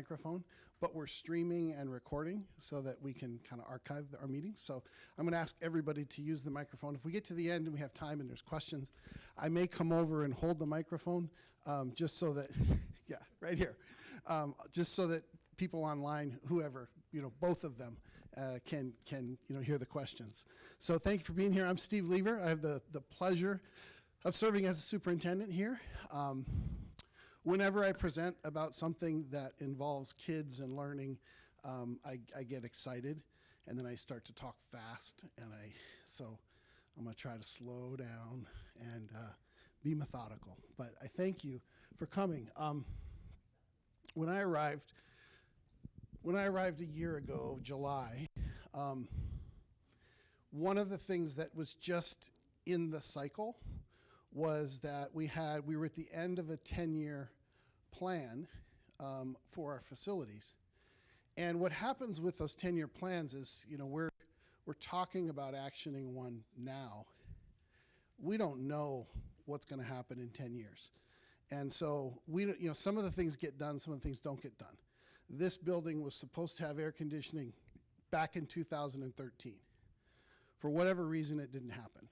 microphone, but we're streaming and recording so that we can kind of archive our meetings. So I'm going to ask everybody to use the microphone. If we get to the end and we have time and there's questions, I may come over and hold the microphone just so that, yeah, right here, just so that people online, whoever, both of them can hear the questions. So thank you for being here. I'm Steve Lever. I have the pleasure of serving as a superintendent here. Whenever I present about something that involves kids and learning, I get excited, and then I start to talk fast, so I'm going to try to slow down and be methodical. But I thank you for coming. When I arrived a year ago, July, one of the things that was just in the cycle was that we were at the end of a 10-year plan for our facilities. And what happens with those 10-year plans is, we're talking about actioning one now. We don't know what's going to happen in 10 years. And so some of the things get done, some of the things don't get done. This building was supposed to have air conditioning back in 2013. For whatever reason, it didn't happen.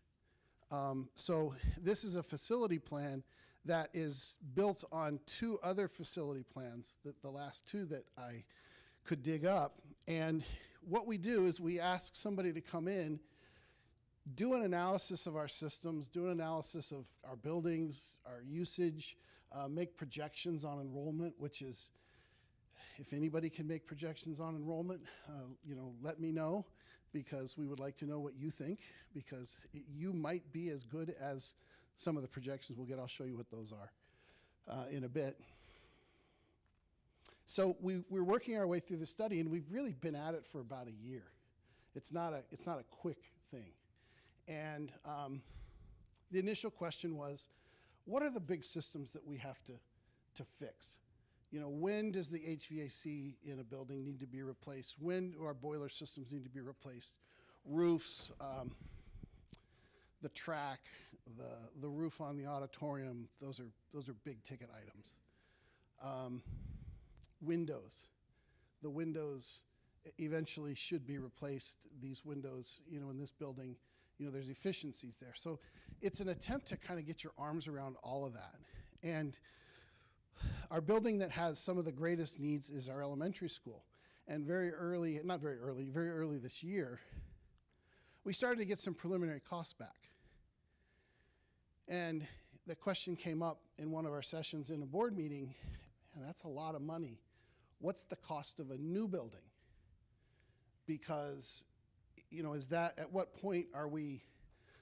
So this is a facility plan that is built on two other facility plans, the last two that I could dig up. And what we do is we ask somebody to come in, do an analysis of our systems, do an analysis of our buildings, our usage, make projections on enrollment, which is, if anybody can make projections on enrollment, let me know, because we would like to know what you think, because you might be as good as some of the projections we'll get. I'll show you what those are in a bit. So we're working our way through the study, and we've really been at it for about a year. It's not a quick thing. And the initial question was, what are the big systems that we have to fix? When does the HVAC in a building need to be replaced? When do our boiler systems need to be replaced? Roofs, the track, the roof on the auditorium, those are big ticket items. Windows. The windows eventually should be replaced. These windows, in this building, there's efficiencies there. So it's an attempt to kind of get your arms around all of that. And our building that has some of the greatest needs is our elementary school. And very early this year, we started to get some preliminary costs back. And the question came up in one of our sessions in a board meeting, and that's a lot of money. What's the cost of a new building? Because, at what point are we?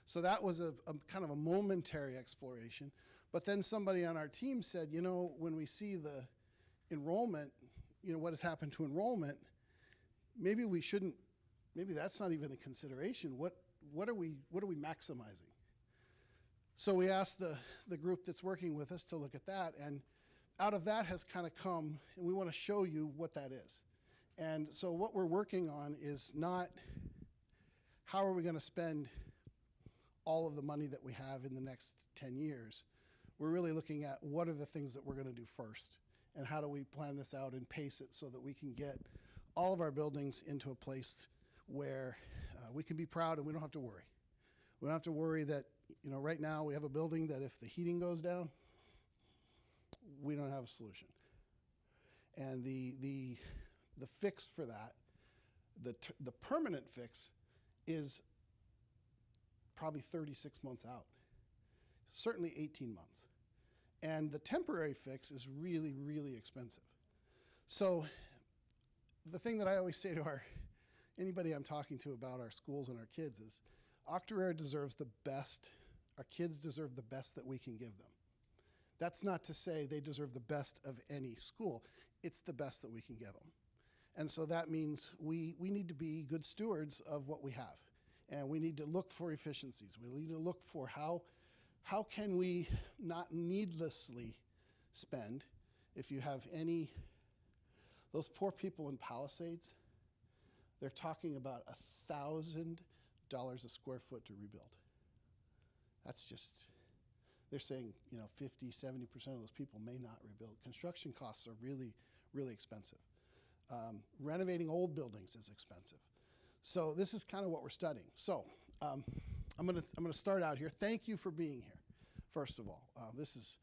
So that was a kind of a momentary exploration. But then somebody on our team said, when we see the enrollment, what has happened to enrollment, maybe that's not even a consideration. What are we maximizing? So we asked the group that's working with us to look at that, and out of that has kind of come, and we want to show you what that is. And so what we're working on is not how are we going to spend all of the money that we have in the next 10 years. We're really looking at what are the things that we're going to do first, and how do we plan this out and pace it so that we can get all of our buildings into a place where we can be proud and we don't have to worry. We don't have to worry that, right now we have a building that if the heating goes down, we don't have a solution. And the fix for that, the permanent fix, is probably 36 months out, certainly 18 months. And the temporary fix is really, really expensive. So the thing that I always say to anybody I'm talking to about our schools and our kids is, Octorara deserves the best, our kids deserve the best that we can give them. That's not to say they deserve the best of any school. It's the best that we can give them. And so that means we need to be good stewards of what we have. And we need to look for efficiencies. We need to look for how can we not needlessly spend. If you have those poor people in Palisades, they're talking about $1,000 a square foot to rebuild. That's just, they're saying, 50, 70% of those people may not rebuild. Construction costs are really, really expensive. Renovating old buildings is expensive. So this is kind of what we're studying. So I'm gonna start out here. Thank you for being here, first of all. This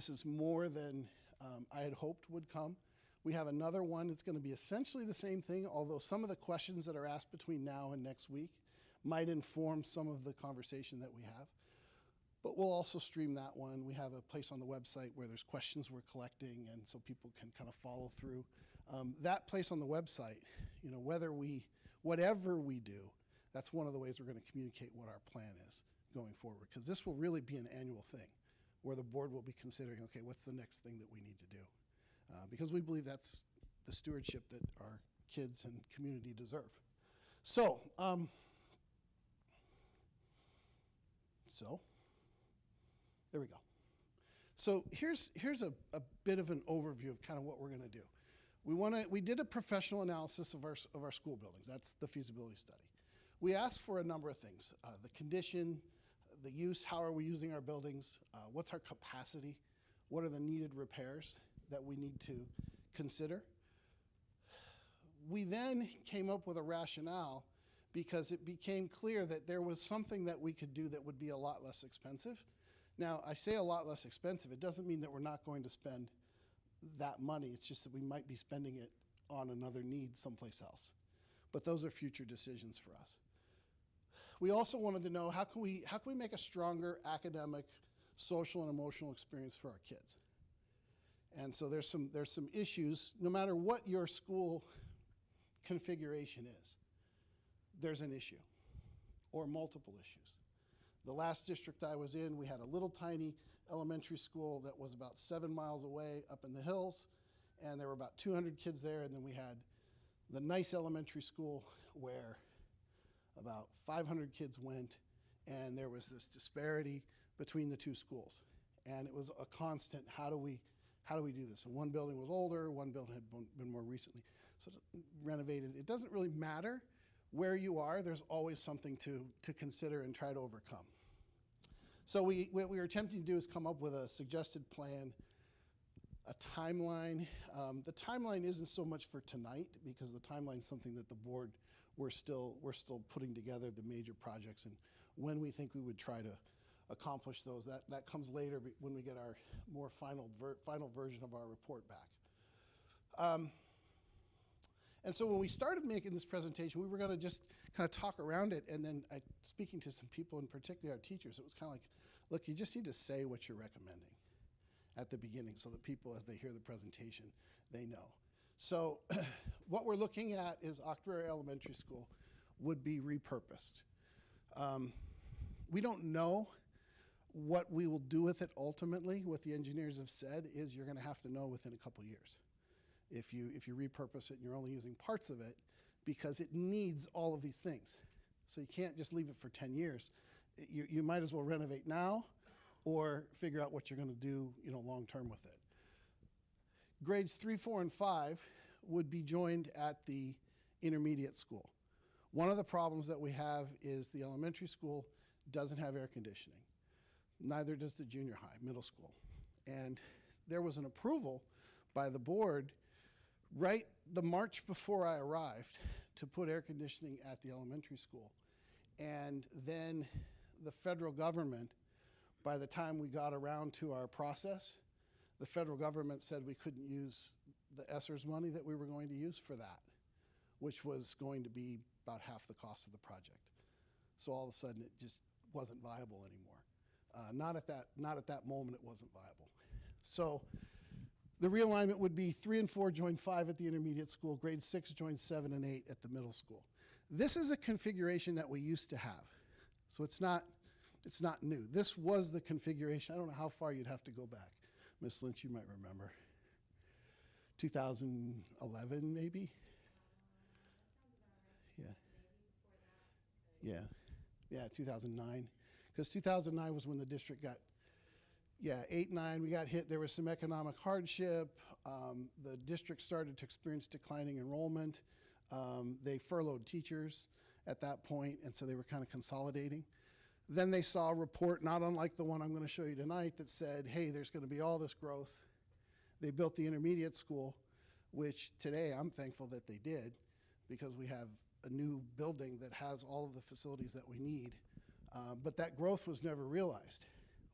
is more than I had hoped would come. We have another one that's going to be essentially the same thing, although some of the questions that are asked between now and next week might inform some of the conversation that we have. But we'll also stream that one. We have a place on the website where there's questions we're collecting, and so people can kind of follow through. That place on the website, you know, whatever we do, that's one of the ways we're going to communicate what our plan is going forward, because this will really be an annual thing where the board will be considering, okay, what's the next thing that we need to do? Because we believe that's the stewardship that our kids and community deserve. So there we go. So here's a bit of an overview of kind of what we're going to do. We did a professional analysis of our school buildings. That's the feasibility study. We asked for a number of things: the condition, the use, how are we using our buildings, what's our capacity, what are the needed repairs that we need to consider. We then came up with a rationale because it became clear that there was something that we could do that would be a lot less expensive. Now, I say a lot less expensive. It doesn't mean that we're not going to spend that money. It's just that we might be spending it on another need someplace else. But those are future decisions for us. We also wanted to know how can we make a stronger academic, social, and emotional experience for our kids. And so there's some issues. No matter what your school configuration is, there's an issue or multiple issues. The last district I was in, we had a little tiny elementary school that was about 7 miles away up in the hills, and there were about 200 kids there, and then we had the nice elementary school where about 500 kids went, and there was this disparity between the two schools. And it was a constant, how do we do this? And one building was older, one building had been more recently so renovated. It doesn't really matter where you are, there's always something to consider and try to overcome. So what we were attempting to do is come up with a suggested plan, a timeline. The timeline isn't so much for tonight, because the timeline is something that the board, we're still putting together the major projects and when we think we would try to accomplish those. That comes later when we get our more final version of our report back. And so when we started making this presentation, we were going to just kind of talk around it, and then speaking to some people, and particularly our teachers, it was kind of like, look, you just need to say what you're recommending at the beginning so that people, as they hear the presentation, they know. So what we're looking at is Octorara Elementary School would be repurposed. We don't know what we will do with it ultimately. What the engineers have said is you're going to have to know within a couple years if you repurpose it and you're only using parts of it, because it needs all of these things. So you can't just leave it for 10 years. You might as well renovate now or figure out what you're going to do, long term with it. Grades 3, 4, and 5 would be joined at the intermediate school. One of the problems that we have is the elementary school doesn't have air conditioning. Neither does the junior high, middle school. And there was an approval by the board right the March before I arrived to put air conditioning at the elementary school. And then the federal government, by the time we got around to our process, the federal government said we couldn't use the ESSER's money that we were going to use for that, which was going to be about half the cost of the project. So all of a sudden it just wasn't viable anymore. Not at that moment it wasn't viable. So the realignment would be 3 and 4 join 5 at the intermediate school, grade 6 join 7 and 8 at the middle school. This is a configuration that we used to have. So it's not new. This was the configuration. I don't know how far you'd have to go back. Ms. Lynch, you might remember. 2011 maybe? Yeah, 2009. Because 2009 was when the district got, 8, 9, we got hit. There was some economic hardship. The district started to experience declining enrollment. They furloughed teachers at that point, and so they were kind of consolidating. Then they saw a report, not unlike the one I'm going to show you tonight, that said, hey, there's going to be all this growth. They built the intermediate school, which today I'm thankful that they did, because we have a new building that has all of the facilities that we need. But that growth was never realized.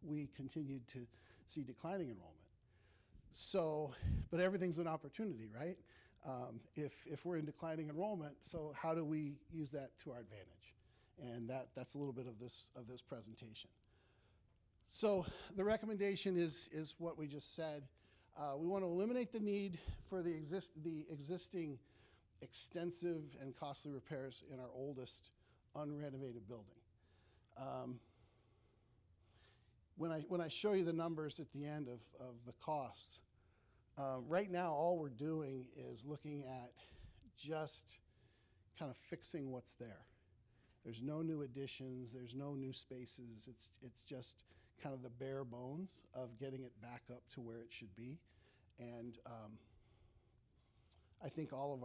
We continued to see declining enrollment. So, but everything's an opportunity, right? If we're in declining enrollment, so how do we use that to our advantage? And that's a little bit of this presentation. So the recommendation is what we just said. We want to eliminate the need for the existing extensive and costly repairs in our oldest unrenovated building. When I show you the numbers at the end of the costs, right now all we're doing is looking at just kind of fixing what's there. There's no new additions, there's no new spaces, it's just kind of the bare bones of getting it back up to where it should be. And I think all of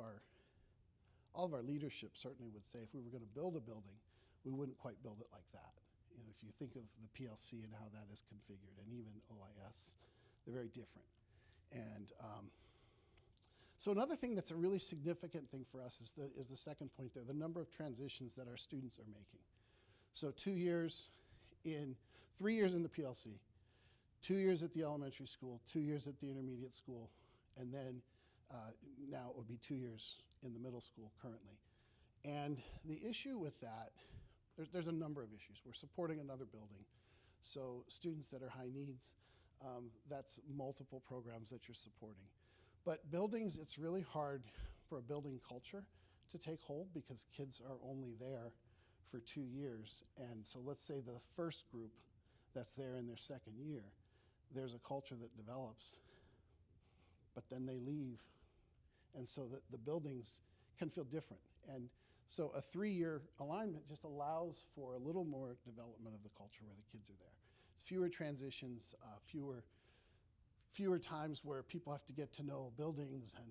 our leadership certainly would say if we were going to build a building, we wouldn't quite build it like that. You know, if you think of the PLC and how that is configured, and even OIS, they're very different. And so another thing that's a really significant thing for us is the second point there, the number of transitions that our students are making. So 3 years in the PLC, 2 years at the elementary school, 2 years at the intermediate school, and then now it would be 2 years in the middle school currently. And the issue with that, there's a number of issues. We're supporting another building. So students that are high needs, that's multiple programs that you're supporting. But buildings, it's really hard for a building culture to take hold because kids are only there for 2 years. And so let's say the first group that's there in their second year, there's a culture that develops, but then they leave. And so the buildings can feel different. And so a 3-year alignment just allows for a little more development of the culture where the kids are there. It's fewer transitions, fewer times where people have to get to know buildings and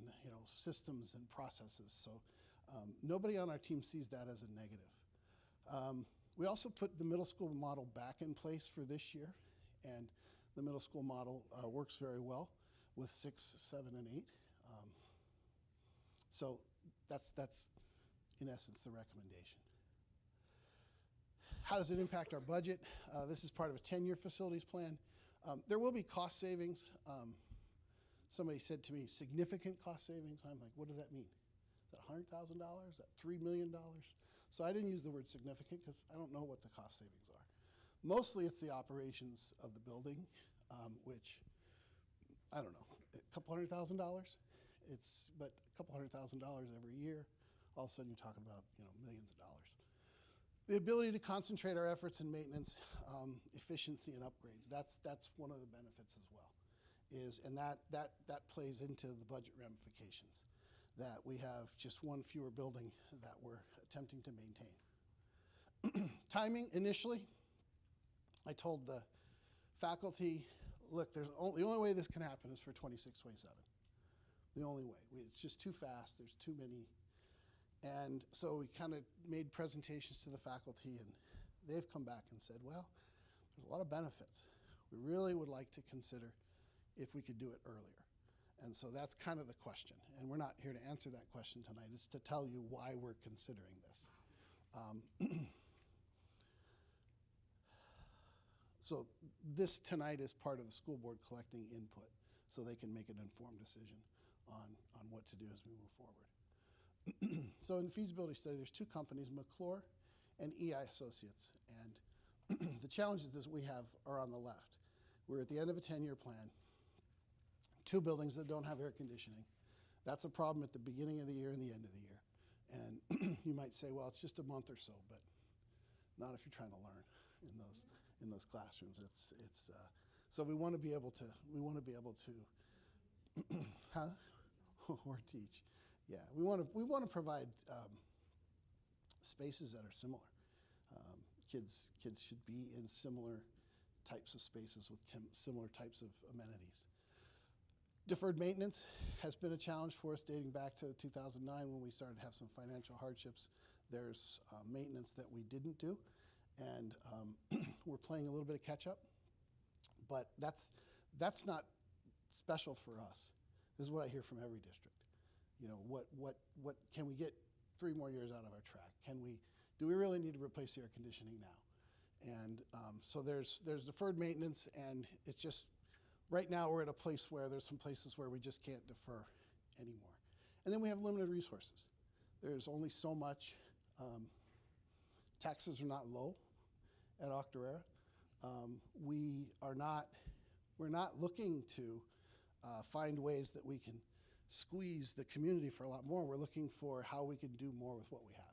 systems and processes. So nobody on our team sees that as a negative. We also put the middle school model back in place for this year, and the middle school model works very well with 6, 7, and 8. So that's in essence the recommendation. How does it impact our budget? This is part of a 10-year facilities plan. There will be cost savings. Somebody said to me, significant cost savings. I'm like, what does that mean? Is that $100,000? Is that $3 million? So I didn't use the word significant because I don't know what the cost savings are. Mostly it's the operations of the building, which, I don't know, a couple $100,000? But a couple $100,000 every year, all of a sudden you're talking about millions of dollars. The ability to concentrate our efforts in maintenance, efficiency, and upgrades. That's one of the benefits as well. And that plays into the budget ramifications, that we have just one fewer building that we're attempting to maintain. Timing, initially, I told the faculty, look, the only way this can happen is for 26, 27. The only way. It's just too fast. There's too many. And so we kind of made presentations to the faculty, and they've come back and said, well, there's a lot of benefits. We really would like to consider if we could do it earlier. And so that's kind of the question. And we're not here to answer that question tonight. It's to tell you why we're considering this. So this tonight is part of the school board collecting input so they can make an informed decision on what to do as we move forward. So in the feasibility study, there's 2 companies, McClure and EI Associates. And the challenges that we have are on the left. We're at the end of a 10-year plan, 2 buildings that don't have air conditioning. That's a problem at the beginning of the year and the end of the year. And you might say, well, it's just a month or so, but not if you're trying to learn in those classrooms. So we want to be able to or teach. Yeah, we want to provide spaces that are similar. Kids should be in similar types of spaces with similar types of amenities. Deferred maintenance has been a challenge for us dating back to 2009 when we started to have some financial hardships. There's maintenance that we didn't do, and we're playing a little bit of catch up, but that's not special for us. This is what I hear from every district. You know, what can we get 3 more years out of our track? Do we really need to replace the air conditioning now? And so there's deferred maintenance, and it's just, right now we're at a place where there's some places where we just can't defer anymore. And then we have limited resources. There's only so much. Taxes are not low at Octorara. We're not looking to find ways that we can squeeze the community for a lot more. We're looking for how we can do more with what we have.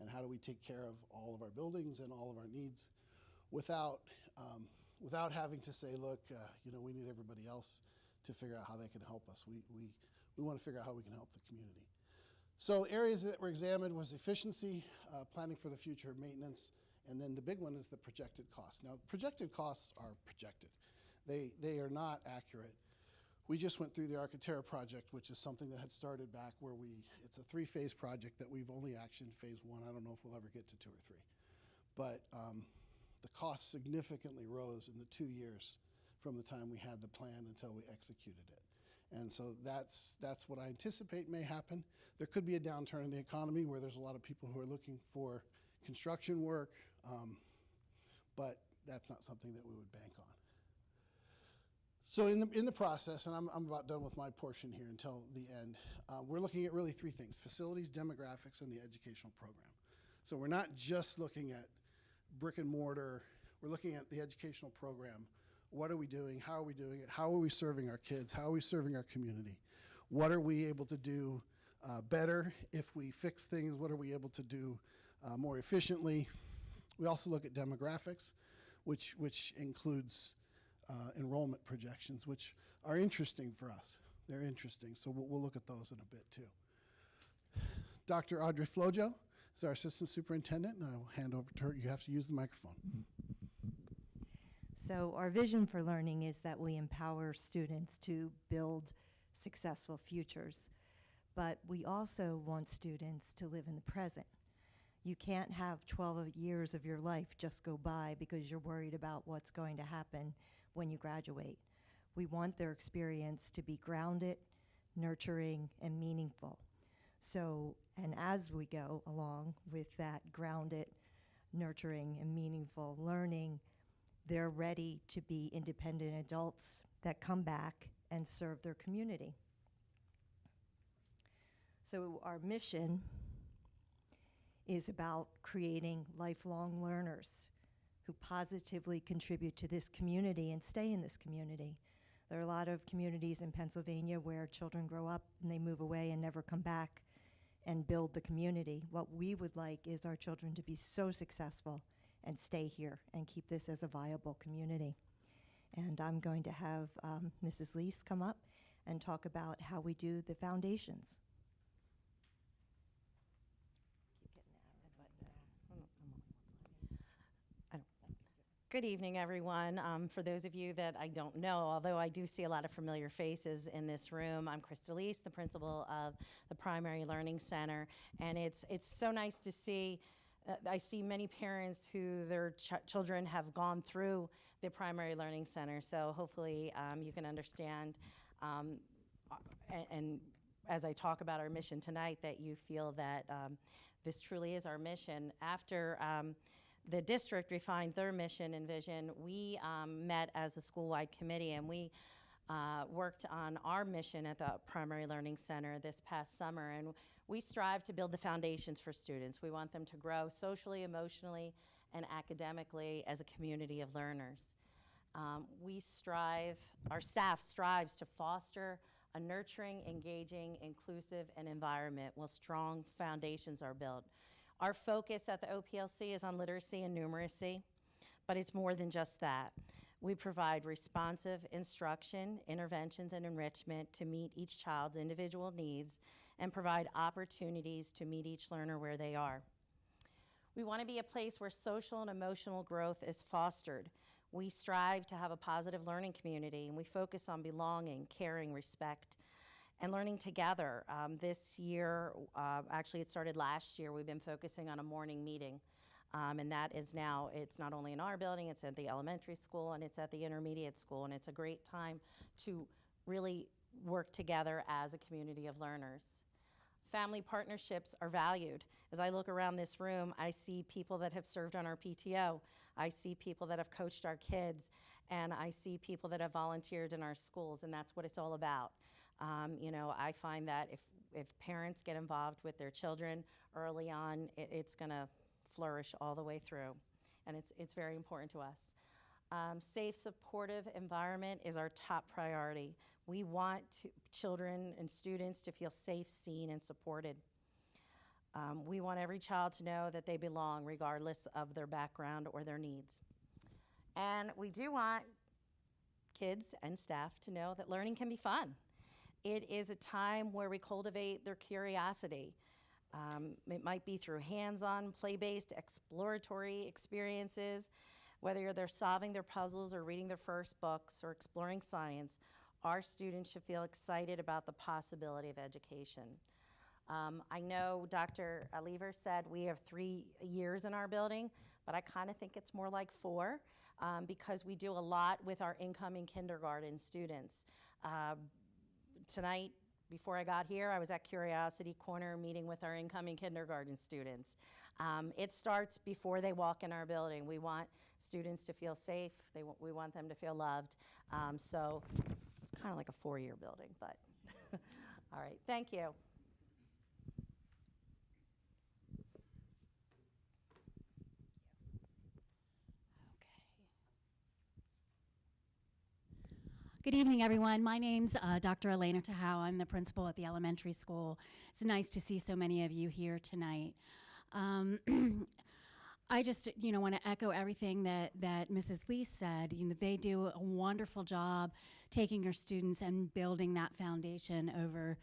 And how do we take care of all of our buildings and all of our needs without having to say, look, you know, we need everybody else to figure out how they can help us. We want to figure out how we can help the community. So areas that were examined was efficiency, planning for the future, maintenance, and then the big one is the projected costs. Now, projected costs are projected. They are not accurate. We just went through the Octorara project, which is something that had started back where it's a 3-phase project that we've only actioned phase 1. I don't know if we'll ever get to 2 or 3. But the cost significantly rose in the 2 years from the time we had the plan until we executed it. And so that's what I anticipate may happen. There could be a downturn in the economy where there's a lot of people who are looking for construction work, but that's not something that we would bank on. So in the process, and I'm about done with my portion here until the end, we're looking at really 3 things: facilities, demographics, and the educational program. So we're not just looking at brick and mortar, we're looking at the educational program. What are we doing? How are we doing it? How are we serving our kids? How are we serving our community? What are we able to do better if we fix things? What are we able to do more efficiently? We also look at demographics, which includes enrollment projections, which are interesting for us. They're interesting, so we'll look at those in a bit too. Dr. Audrey Flojo is our assistant superintendent, and I will hand over to her. You have to use the microphone. So our vision for learning is that we empower students to build successful futures, but we also want students to live in the present. You can't have 12 years of your life just go by because you're worried about what's going to happen when you graduate. We want their experience to be grounded, nurturing, and meaningful. So, and as we go along with that grounded, nurturing, and meaningful learning, they're ready to be independent adults that come back and serve their community. So our mission is about creating lifelong learners who positively contribute to this community and stay in this community. There are a lot of communities in Pennsylvania where children grow up and they move away and never come back and build the community. What we would like is our children to be so successful and stay here and keep this as a viable community. And I'm going to have Mrs. Lease come up and talk about how we do the foundations. Good evening, everyone. For those of you that I don't know, although I do see a lot of familiar faces in this room, I'm Krista Lease, the principal of the Primary Learning Center, and it's so nice to see. I see many parents who their children have gone through the Primary Learning Center, so hopefully you can understand, and as I talk about our mission tonight, that you feel that this truly is our mission. After the district refined their mission and vision, we met as a school-wide committee, and we worked on our mission at the Primary Learning Center this past summer, and we strive to build the foundations for students. We want them to grow socially, emotionally, and academically as a community of learners. Our staff strives to foster a nurturing, engaging, inclusive, and environment where strong foundations are built. Our focus at the OPLC is on literacy and numeracy, but it's more than just that. We provide responsive instruction, interventions, and enrichment to meet each child's individual needs and provide opportunities to meet each learner where they are. We want to be a place where social and emotional growth is fostered. We strive to have a positive learning community, and we focus on belonging, caring, respect, and learning together. This year, actually it started last year, we've been focusing on a morning meeting. And that is now, it's not only in our building, it's at the elementary school and it's at the intermediate school, and it's a great time to really work together as a community of learners. Family partnerships are valued. As I look around this room, I see people that have served on our PTO. I see people that have coached our kids, and I see people that have volunteered in our schools, and that's what it's all about. You know, I find that if parents get involved with their children early on, it's going to flourish all the way through, and it's very important to us. Safe, supportive environment is our top priority. We want children and students to feel safe, seen, and supported. We want every child to know that they belong regardless of their background or their needs. And we do want kids and staff to know that learning can be fun. It is a time where we cultivate their curiosity. It might be through hands-on, play-based, exploratory experiences. Whether they're solving their puzzles or reading their first books or exploring science, our students should feel excited about the possibility of education. I know Dr. Lever said we have 3 years in our building, but I kind of think it's more like 4 because we do a lot with our incoming kindergarten students. Tonight, before I got here, I was at Curiosity Corner meeting with our incoming kindergarten students. It starts before they walk in our building. We want students to feel safe. We want them to feel loved. So it's kind of like a 4-year building, but all right, thank you. Good evening, everyone. My name's Dr. Elena Tahau. I'm the principal at the elementary school. It's nice to see so many of you here tonight. I just, want to echo everything that Mrs. Lee said. They do a wonderful job taking your students and building that foundation over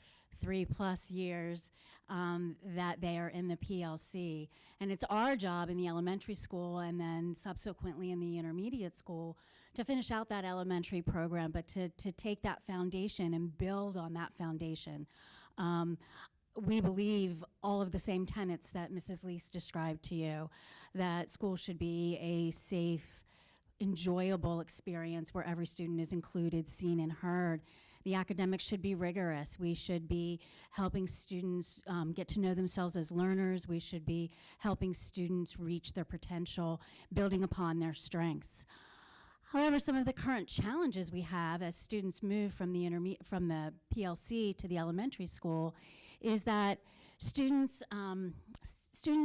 3+ years that they are in the PLC. And it's our job in the elementary school and then subsequently in the intermediate school to finish out that elementary program, but to take that foundation and build on that foundation. We believe all of the same tenets that Mrs. Lease described to you, that school should be a safe, enjoyable experience where every student is included, seen, and heard. The academics should be rigorous. We should be helping students get to know themselves as learners. We should be helping students reach their potential, building upon their strengths. However, some of the current challenges we have as students move from the PLC to the elementary school is that students,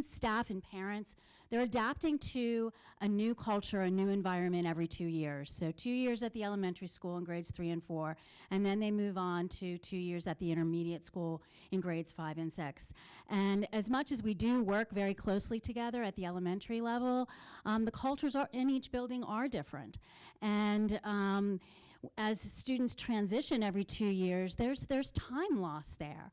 staff, and parents, they're adapting to a new culture, a new environment every 2 years. So 2 years at the elementary school in grades 3 and 4, and then they move on to 2 years at the intermediate school in grades 5 and 6. And as much as we do work very closely together at the elementary level, the cultures in each building are different. And as students transition every 2 years, there's time lost there.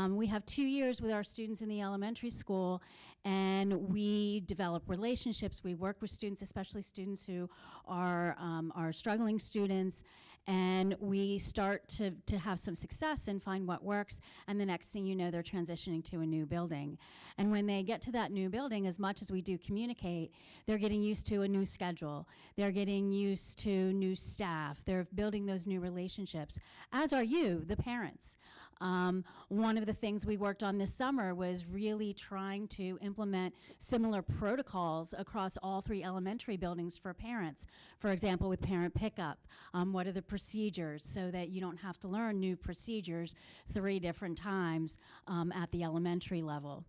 We have 2 years with our students in the elementary school, and we develop relationships. We work with students, especially students who are struggling students, and we start to have some success and find what works, and the next thing you know, they're transitioning to a new building. And when they get to that new building, as much as we do communicate, they're getting used to a new schedule. They're getting used to new staff. They're building those new relationships, as are you, the parents. One of the things we worked on this summer was really trying to implement similar protocols across all 3 elementary buildings for parents. For example, with parent pickup, what are the procedures so that you don't have to learn new procedures 3 different times at the elementary level.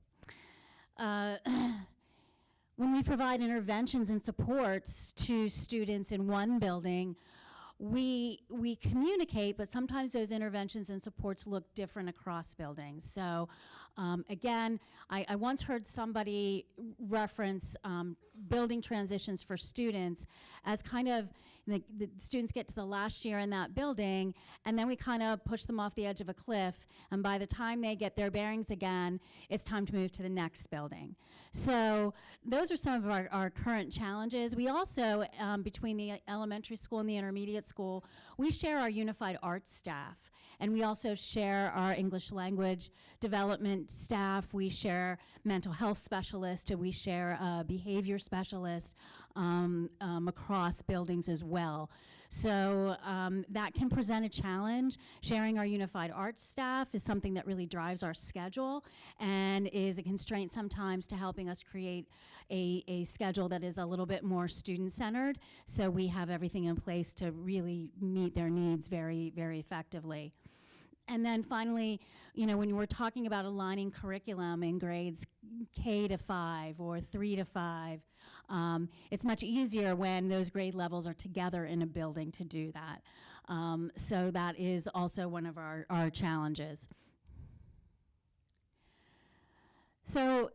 When we provide interventions and supports to students in one building, we communicate, but sometimes those interventions and supports look different across buildings. So again, I once heard somebody reference building transitions for students as kind of the students get to the last year in that building, and then we kind of push them off the edge of a cliff, and by the time they get their bearings again, it's time to move to the next building. So those are some of our current challenges. We also, between the elementary school and the intermediate school, we share our unified arts staff. And we also share our English language development staff. We share mental health specialists, and we share behavior specialists across buildings as well. So that can present a challenge. Sharing our unified arts staff is something that really drives our schedule and is a constraint sometimes to helping us create a schedule that is a little bit more student-centered. So we have everything in place to really meet their needs very, very effectively. And then finally, you know, when we're talking about aligning curriculum in grades K to 5 or 3 to 5, it's much easier when those grade levels are together in a building to do that. So that is also one of our challenges. So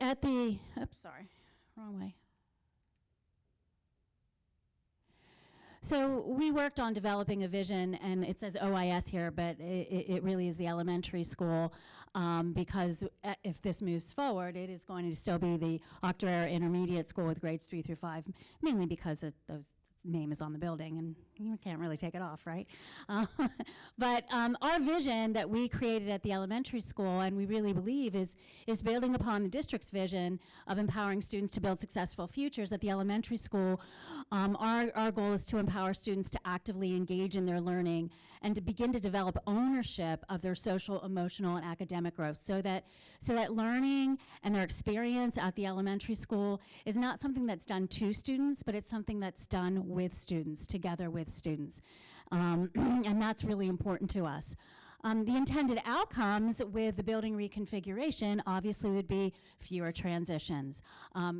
at the, oops, sorry, wrong way. So we worked on developing a vision, and it says OIS here, but it really is the elementary school, because if this moves forward, it is going to still be the Octorara Intermediate School with grades 3 through 5, mainly because those name is on the building, and you can't really take it off, right? But our vision that we created at the elementary school, and we really believe is building upon the district's vision of empowering students to build successful futures at the elementary school. Our goal is to empower students to actively engage in their learning and to begin to develop ownership of their social, emotional, and academic growth, so that learning and their experience at the elementary school is not something that's done to students, but it's something that's done with students, together with students. And that's really important to us. The intended outcomes with the building reconfiguration obviously would be fewer transitions.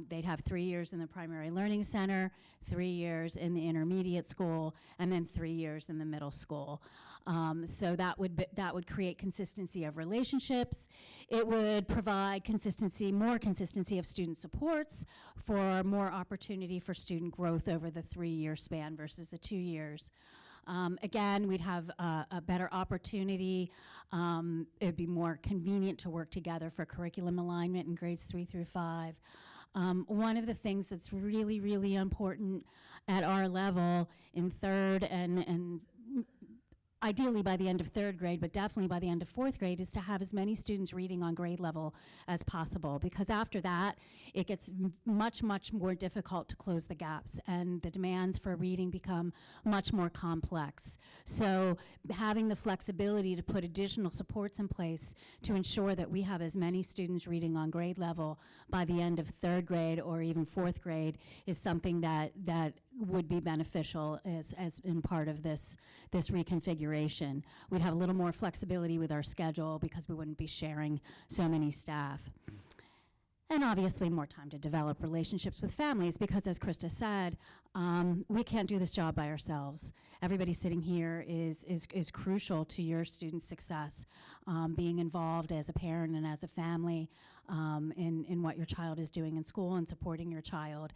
They'd have 3 years in the primary learning center, 3 years in the intermediate school, and then 3 years in the middle school. So that would create consistency of relationships. It would provide more consistency of student supports for more opportunity for student growth over the 3-year span versus the 2 years. Again, we'd have a better opportunity. It'd be more convenient to work together for curriculum alignment in grades 3 through 5. One of the things that's really, really important at our level in third and ideally by the end of 3rd grade, but definitely by the end of 4th grade, is to have as many students reading on grade level as possible, because after that, it gets much, much more difficult to close the gaps, and the demands for reading become much more complex. So having the flexibility to put additional supports in place to ensure that we have as many students reading on grade level by the end of 3rd grade or even 4th grade is something that would be beneficial as in part of this reconfiguration. We'd have a little more flexibility with our schedule because we wouldn't be sharing so many staff. And obviously more time to develop relationships with families, because as Krista said, we can't do this job by ourselves. Everybody sitting here is crucial to your students' success. Being involved as a parent and as a family in what your child is doing in school and supporting your child,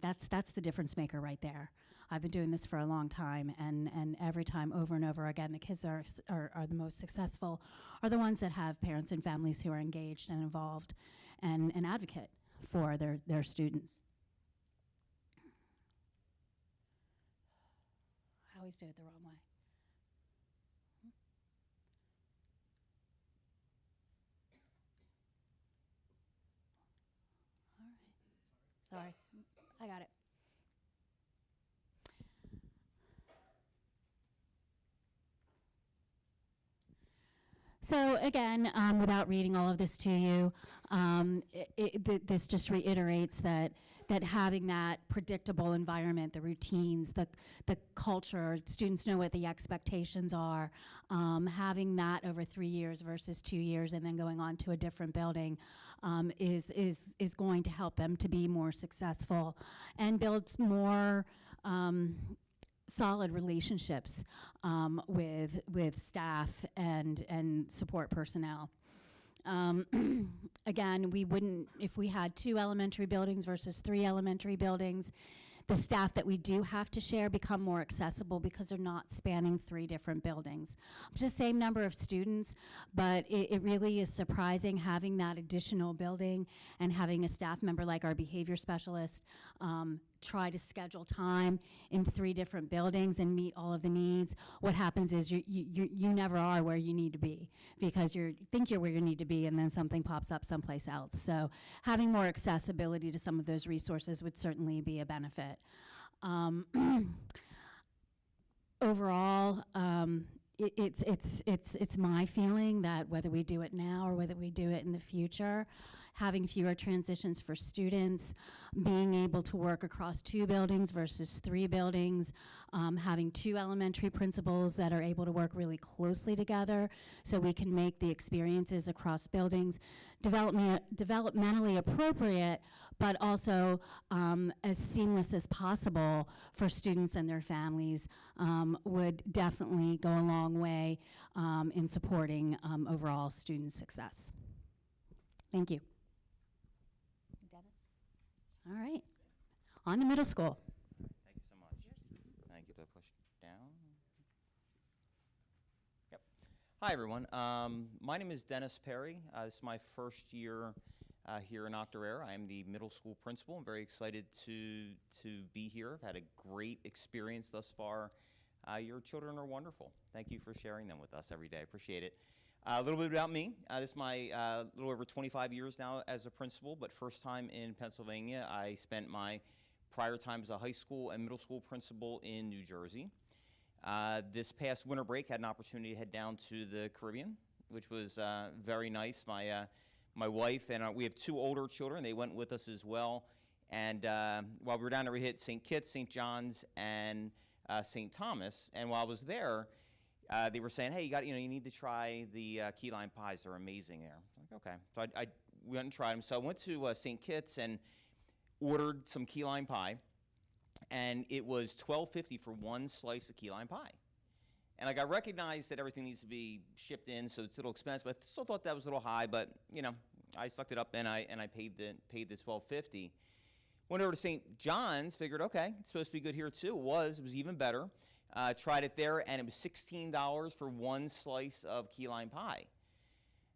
that's the difference maker right there. I've been doing this for a long time, and every time, over and over again, the kids are the most successful, are the ones that have parents and families who are engaged and involved and advocate for their students. I always do it the wrong way. All right. Sorry, I got it. So again, without reading all of this to you, this just reiterates that having that predictable environment, the routines, the culture, students know what the expectations are, having that over 3 years versus 2 years and then going on to a different building is going to help them to be more successful and build more solid relationships with staff and support personnel. Again, we wouldn't, if we had 2 elementary buildings versus 3 elementary buildings, the staff that we do have to share become more accessible because they're not spanning 3 different buildings. It's the same number of students, but it really is surprising having that additional building and having a staff member like our behavior specialist try to schedule time in 3 different buildings and meet all of the needs. What happens is you never are where you need to be because you think you're where you need to be and then something pops up someplace else. So having more accessibility to some of those resources would certainly be a benefit. overall, it's my feeling that whether we do it now or whether we do it in the future, having fewer transitions for students, being able to work across 2 buildings versus 3 buildings, having 2 elementary principals that are able to work really closely together so we can make the experiences across buildings developmentally appropriate, but also as seamless as possible for students and their families would definitely go a long way in supporting overall student success. Thank you. Dennis? All right. On to middle school. Thank you so much. Thank you. To push down. Yep. Hi, everyone. My name is Dennis Perry. This is my first year here in Octorara. I am the middle school principal. I'm very excited to be here. I've had a great experience thus far. Your children are wonderful. Thank you for sharing them with us every day. I appreciate it. A little bit about me. This is my little over 25 years now as a principal, but first time in Pennsylvania. I spent my prior time as a high school and middle school principal in New Jersey. This past winter break, had an opportunity to head down to the Caribbean, which was very nice. My wife and we have 2 older children. They went with us as well. And while we were down there, we hit St. Kitts, St. John's, and St. Thomas. And while I was there, they were saying, "Hey, you need to try the key lime pies. They're amazing there." I'm like, okay. So I went and tried them. So I went to St. Kitts and ordered some key lime pie, and it was $12.50 for 1 slice of key lime pie. And like, I recognized that everything needs to be shipped in, so it's a little expensive. But I still thought that was a little high, but I sucked it up and I paid the $12.50. Went over to St. John's, figured, okay, it's supposed to be good here too. It was even better. Tried it there, and it was $16 for 1 slice of key lime pie.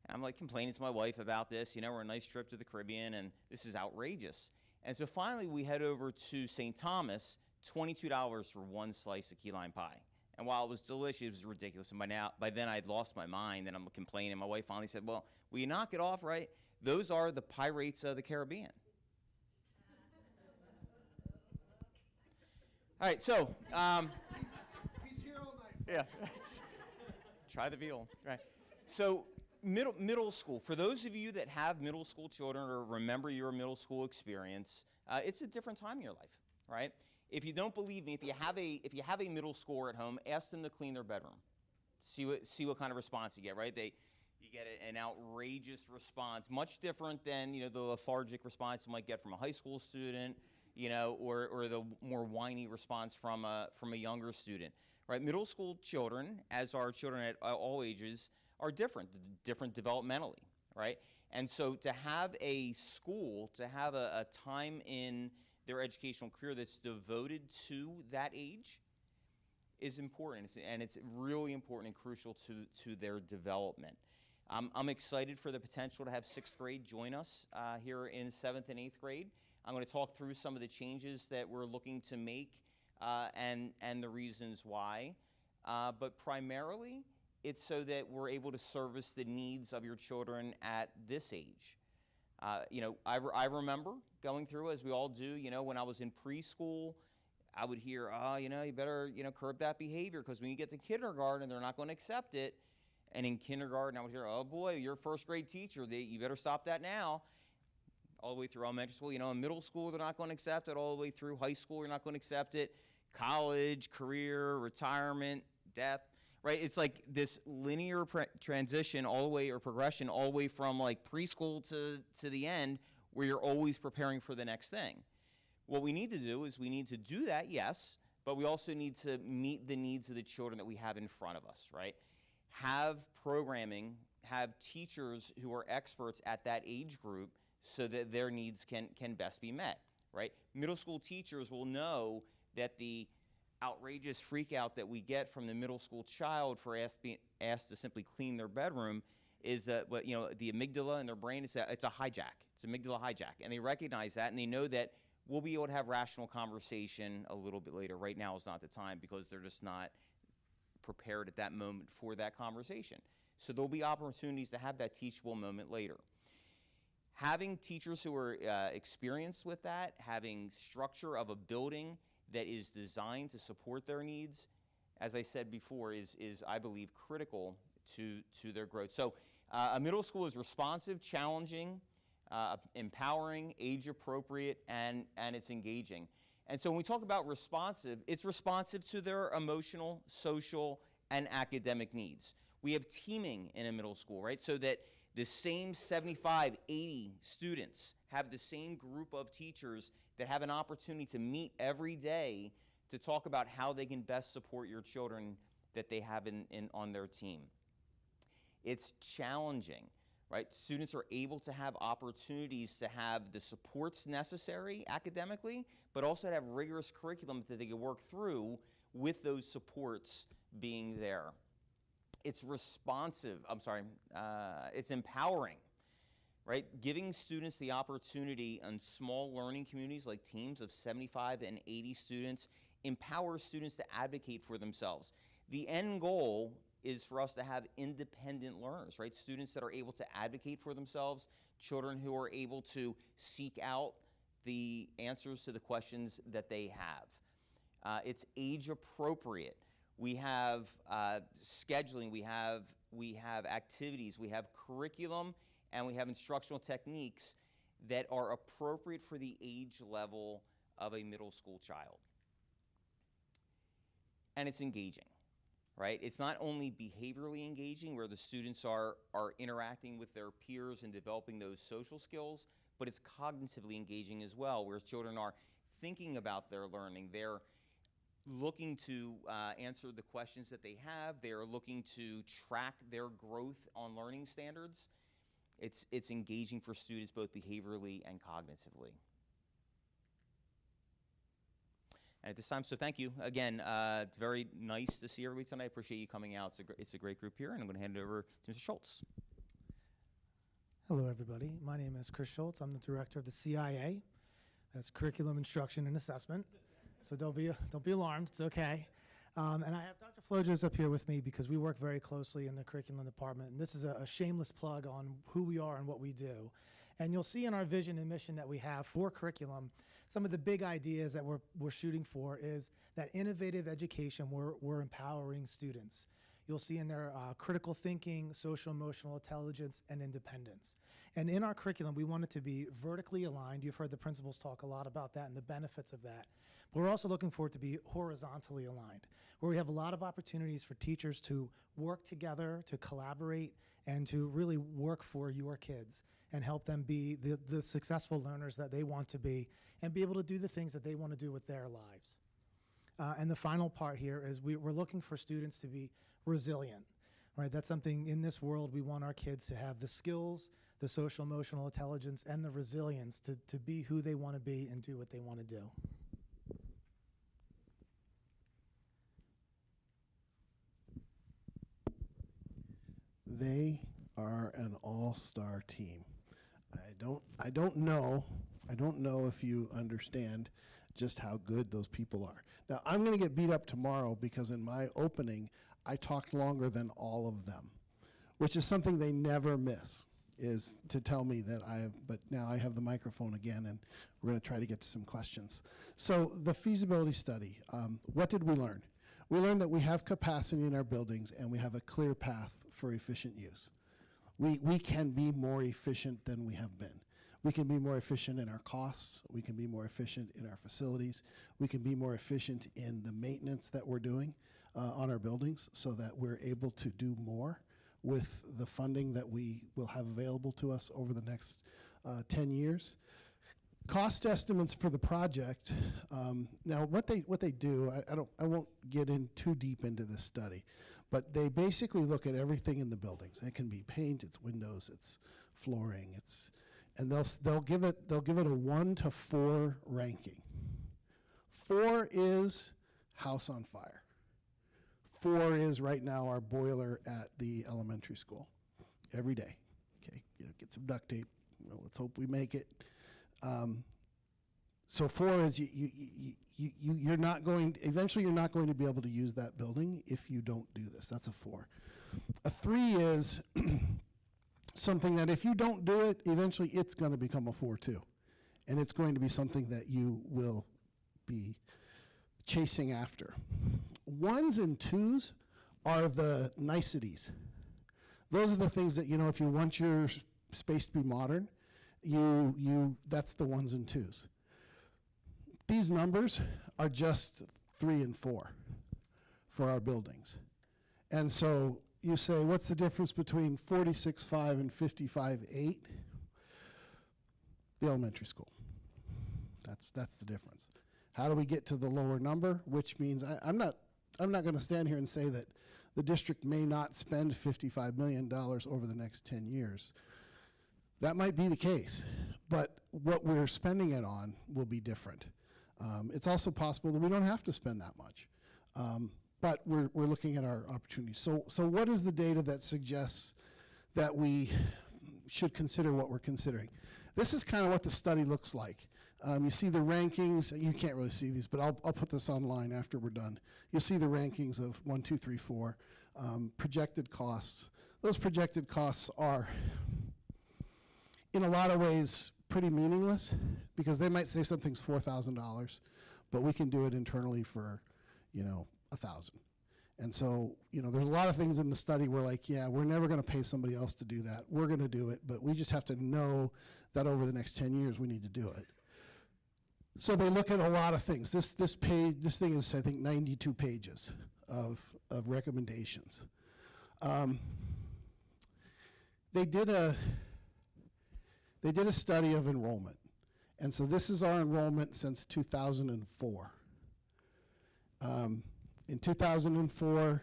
And I'm like complaining to my wife about this. We're on a nice trip to the Caribbean, and this is outrageous. And so finally, we head over to St. Thomas, $22 for 1 slice of key lime pie. And while it was delicious, it was ridiculous. And by then, I'd lost my mind, and I'm complaining. My wife finally said, "Well, will you knock it off, right? Those are the pirates of the Caribbean." All right, so He's here all night. yeah, try the veal. Right. So middle school. For those of you that have middle school children or remember your middle school experience, it's a different time in your life, right? If you don't believe me, if you have a middle schooler at home, ask them to clean their bedroom. See what kind of response you get, right? You get an outrageous response, much different than the lethargic response you might get from a high school student, or the more whiny response from a younger student, right? Middle school children, as our children at all ages, are different developmentally, right? And so to have a school, to have a time in their educational career that's devoted to that age is important, and it's really important and crucial to their development. I'm excited for the potential to have 6th grade join us here in 7th and 8th grade. I'm going to talk through some of the changes that we're looking to make and the reasons why. But primarily, it's so that we're able to service the needs of your children at this age. I remember going through, as we all do, when I was in preschool, I would hear, you better, curb that behavior, because when you get to kindergarten, they're not going to accept it. And in kindergarten, I would hear, oh boy, you're a 1st grade teacher, you better stop that now. All the way through elementary school, in middle school, they're not going to accept it. All the way through high school, you're not going to accept it. College, career, retirement, death, right? It's like this linear transition all the way, or progression all the way from like preschool to the end, where you're always preparing for the next thing. What we need to do is we need to do that, yes, but we also need to meet the needs of the children that we have in front of us, right? Have programming, have teachers who are experts at that age group so that their needs can best be met, right? Middle school teachers will know that the outrageous freak out that we get from the middle school child for being asked to simply clean their bedroom is the amygdala in their brain, it's a hijack. It's amygdala hijack. And they recognize that, and they know that we'll be able to have rational conversation a little bit later. Right now is not the time, because they're just not prepared at that moment for that conversation. So there'll be opportunities to have that teachable moment later. Having teachers who are experienced with that, having structure of a building that is designed to support their needs, as I said before, is I believe, critical to their growth. So a middle school is responsive, challenging, empowering, age appropriate, and it's engaging. And so when we talk about responsive, it's responsive to their emotional, social, and academic needs. We have teaming in a middle school, right? So that the same 75, 80 students have the same group of teachers that have an opportunity to meet every day to talk about how they can best support your children that they have on their team. It's challenging, right? Students are able to have opportunities to have the supports necessary academically, but also to have rigorous curriculum that they can work through with those supports being there. It's responsive, it's empowering, right? Giving students the opportunity in small learning communities like teams of 75 and 80 students empowers students to advocate for themselves. The end goal is for us to have independent learners, right? Students that are able to advocate for themselves, children who are able to seek out the answers to the questions that they have. It's age appropriate. We have scheduling, we have activities, we have curriculum, and we have instructional techniques that are appropriate for the age level of a middle school child. And it's engaging, right? It's not only behaviorally engaging, where the students are interacting with their peers and developing those social skills, but it's cognitively engaging as well, where children are thinking about their learning. They're looking to answer the questions that they have. They are looking to track their growth on learning standards. It's engaging for students both behaviorally and cognitively. And at this time, so thank you. Again, it's very nice to see everybody tonight. I appreciate you coming out. It's a great group here, and I'm going to hand it over to Mr. Schultz. Hello, everybody. My name is Chris Schultz. I'm the director of the CIA. That's Curriculum, Instruction, and Assessment. So don't be alarmed. It's okay. And I have Dr. Flojes up here with me because we work very closely in the curriculum department. And this is a shameless plug on who we are and what we do. And you'll see in our vision and mission that we have for curriculum, some of the big ideas that we're shooting for is that innovative education, we're empowering students. You'll see in there critical thinking, social emotional intelligence, and independence. And in our curriculum, we want it to be vertically aligned. You've heard the principals talk a lot about that and the benefits of that. But we're also looking for it to be horizontally aligned, where we have a lot of opportunities for teachers to work together, to collaborate, and to really work for your kids and help them be the successful learners that they want to be and be able to do the things that they want to do with their lives. And the final part here is we're looking for students to be resilient, right? That's something in this world we want our kids to have the skills, the social emotional intelligence, and the resilience to be who they want to be and do what they want to do. They are an all-star team. I don't know if you understand just how good those people are. Now, I'm going to get beat up tomorrow because in my opening, I talked longer than all of them, which is something they never miss, is to tell me that but now I have the microphone again, and we're going to try to get to some questions. So the feasibility study, what did we learn? We learned that we have capacity in our buildings and we have a clear path for efficient use. We can be more efficient than we have been. We can be more efficient in our costs. We can be more efficient in our facilities. We can be more efficient in the maintenance that we're doing on our buildings so that we're able to do more with the funding that we will have available to us over the next 10 years. Cost estimates for the project. Now, what they do, I won't get in too deep into this study, but they basically look at everything in the buildings. It can be paint, it's windows, it's flooring, and they'll give it a 1 to 4 ranking. 4 is house on fire. 4 is right now our boiler at the elementary school. Every day, okay, get some duct tape. Let's hope we make it. So 4 is you're not going. Eventually, you're not going to be able to use that building if you don't do this. That's a 4. A 3 is something that if you don't do it, eventually it's going to become a 4 too, and it's going to be something that you will be chasing after. Ones and twos are the niceties. Those are the things that, you know, if you want your space to be modern, that's the ones and twos. These numbers are just 3 and 4 for our buildings. And so you say, what's the difference between 46.5 and 55.8? The elementary school. That's the difference. How do we get to the lower number? Which means I'm not going to stand here and say that the district may not spend $55 million over the next 10 years. That might be the case, but what we're spending it on will be different. It's also possible that we don't have to spend that much, but we're looking at our opportunities. So what is the data that suggests that we should consider what we're considering? This is kind of what the study looks like. You see the rankings. You can't really see these, but I'll put this online after we're done. You'll see the rankings of 1, 2, 3, 4, projected costs. Those projected costs are, in a lot of ways, pretty meaningless because they might say something's $4,000, but we can do it internally for, you know, $1,000. And so, you know, there's a lot of things in the study where, like, yeah, we're never going to pay somebody else to do that. We're going to do it, but we just have to know that over the next 10 years we need to do it. So they look at a lot of things. This thing is, I think, 92 pages of recommendations. They did a study of enrollment, and so this is our enrollment since 2004. In 2004,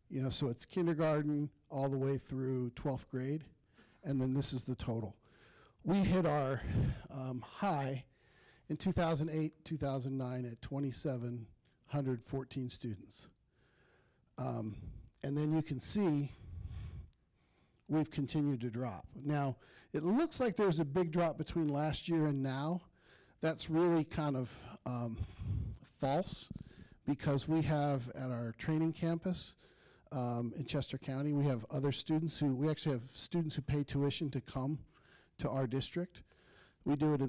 you know, so it's kindergarten all the way through 12th grade, and then this is the total. We hit our high in 2008, 2009 at 2,714 students. And then you can see we've continued to drop. Now, it looks like there's a big drop between last year and now. That's really kind of false because we have at our training campus in Chester County, we have other students we actually have students who pay tuition to come to our district. We do it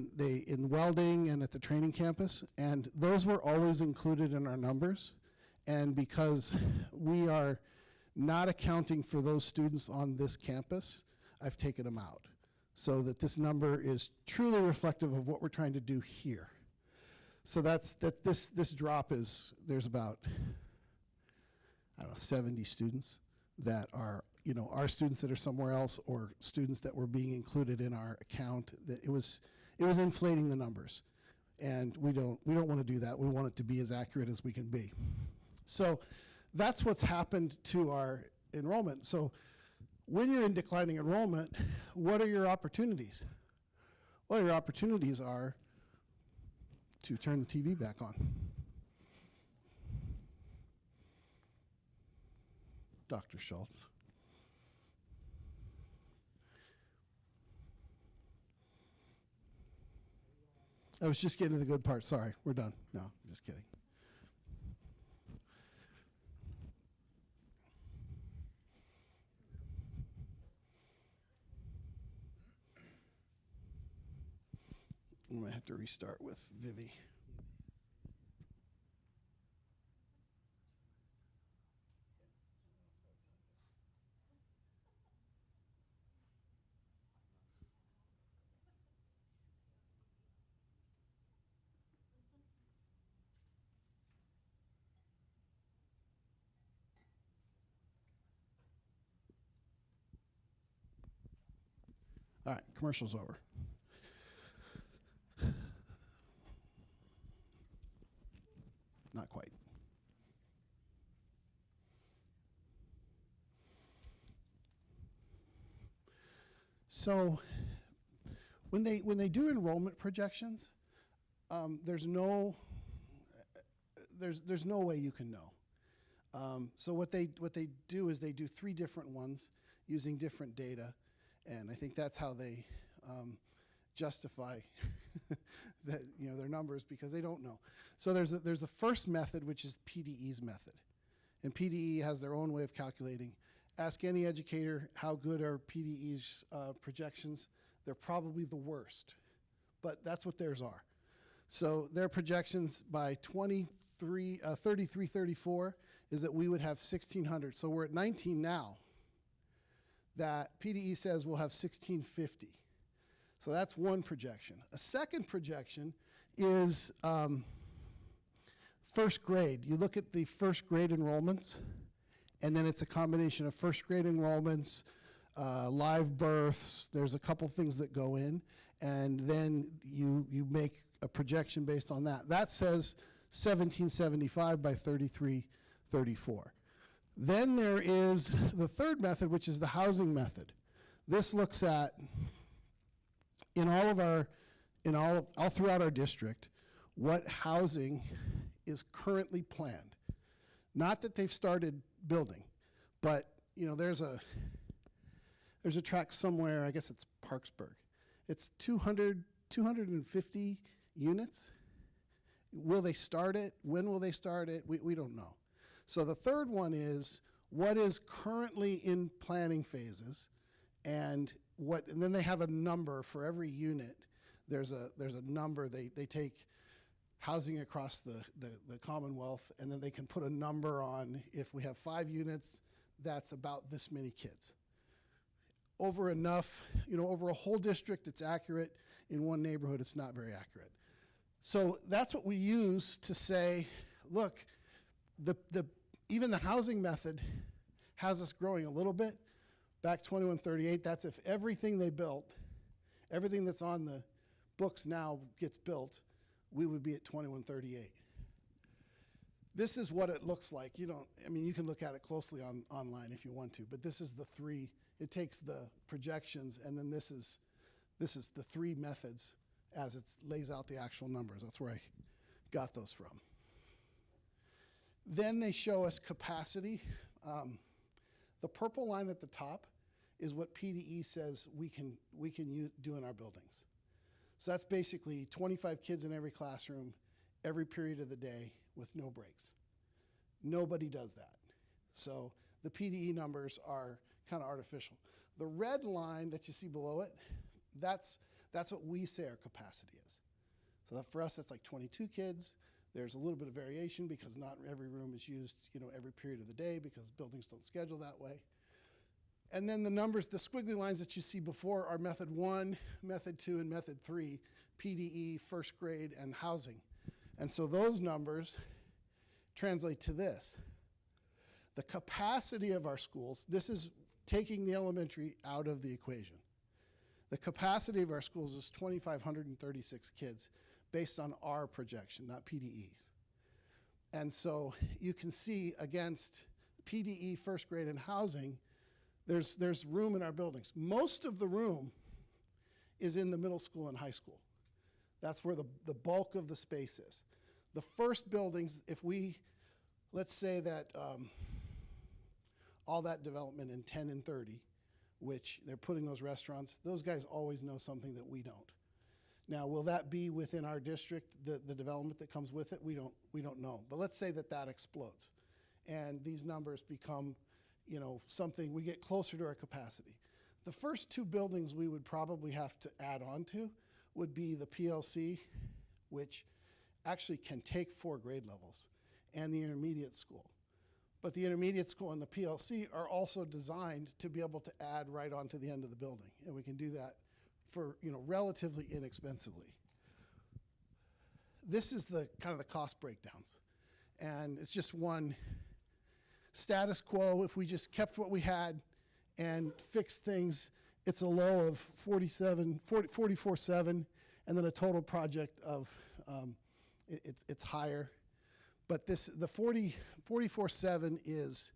in welding and at the training campus, and those were always included in our numbers. And because we are not accounting for those students on this campus, I've taken them out so that this number is truly reflective of what we're trying to do here. So this drop is, there's about, I don't know, 70 students that are, you know, our students that are somewhere else or students that were being included in our account. That it was inflating the numbers, and we don't want to do that. We want it to be as accurate as we can be. So that's what's happened to our enrollment. So when you're in declining enrollment, what are your opportunities? Well, your opportunities are to turn the TV back on. Dr. Schultz. I was just getting to the good part. Sorry, we're done. No, just kidding. I might have to restart with Vivi. All right, commercial's over. Not quite. So when they do enrollment projections, there's no way you can know. So what they do is they do 3 different ones using different data, and I think that's how they justify that, you know, their numbers, because they don't know. So there's a first method, which is PDE's method, and PDE has their own way of calculating. Ask any educator how good are PDE's projections. They're probably the worst, but that's what theirs are. So their projections by 2030 33, 34 is that we would have 1,600. So we're at 19 now. That PDE says we'll have 1,650. So that's one projection. A second projection is first grade. You look at the first grade enrollments, and then it's a combination of first grade enrollments, live births. There's a couple things that go in, and then you make a projection based on that. That says 1775 by 33, 34. Then there is the third method, which is the housing method. This looks at, all throughout our district, what housing is currently planned. Not that they've started building, but there's a tract somewhere, I guess it's Parksburg. It's 250 units. Will they start it? When will they start it? We don't know. So the third one is what is currently in planning phases, and then they have a number for every unit. There's a number. They take housing across the Commonwealth, and then they can put a number on, if we have 5 units, that's about this many kids. Over enough, over a whole district, it's accurate. In one neighborhood, it's not very accurate. So that's what we use to say, look, even the housing method has us growing a little bit. Back 2138, that's if everything they built, everything that's on the books now gets built, we would be at 2138. This is what it looks like. You can look at it closely online if you want to, but this is the 3. It takes the projections, and then this is the 3 methods as it lays out the actual numbers. That's where I got those from. Then they show us capacity. The purple line at the top is what PDE says we can do in our buildings. So that's basically 25 kids in every classroom, every period of the day with no breaks. Nobody does that. So the PDE numbers are kind of artificial. The red line that you see below it, that's what we say our capacity is. So that for us, that's like 22 kids. There's a little bit of variation because not every room is used, every period of the day because buildings don't schedule that way. And then the numbers, the squiggly lines that you see before are method 1, method 2, and method 3, PDE, first grade, and housing. And so those numbers translate to this. The capacity of our schools, this is taking the elementary out of the equation. The capacity of our schools is 2,536 kids based on our projection, not PDE's. And so you can see against PDE, first grade, and housing, there's room in our buildings. Most of the room is in the middle school and high school. That's where the bulk of the space is. The first buildings, let's say that all that development in 10 and 30, which they're putting those restaurants, those guys always know something that we don't. Now, will that be within our district, the development that comes with it? We don't know. But let's say that explodes and these numbers become, something, we get closer to our capacity. The first 2 buildings we would probably have to add on to would be the PLC, which actually can take 4 grade levels, and the intermediate school. But the intermediate school and the PLC are also designed to be able to add right onto the end of the building, and we can do that for relatively inexpensively. This is the kind of the cost breakdowns, and it's just one status quo. If we just kept what we had and fixed things, it's a low of 44.7, and then a total project of it's higher. But the 44.7 is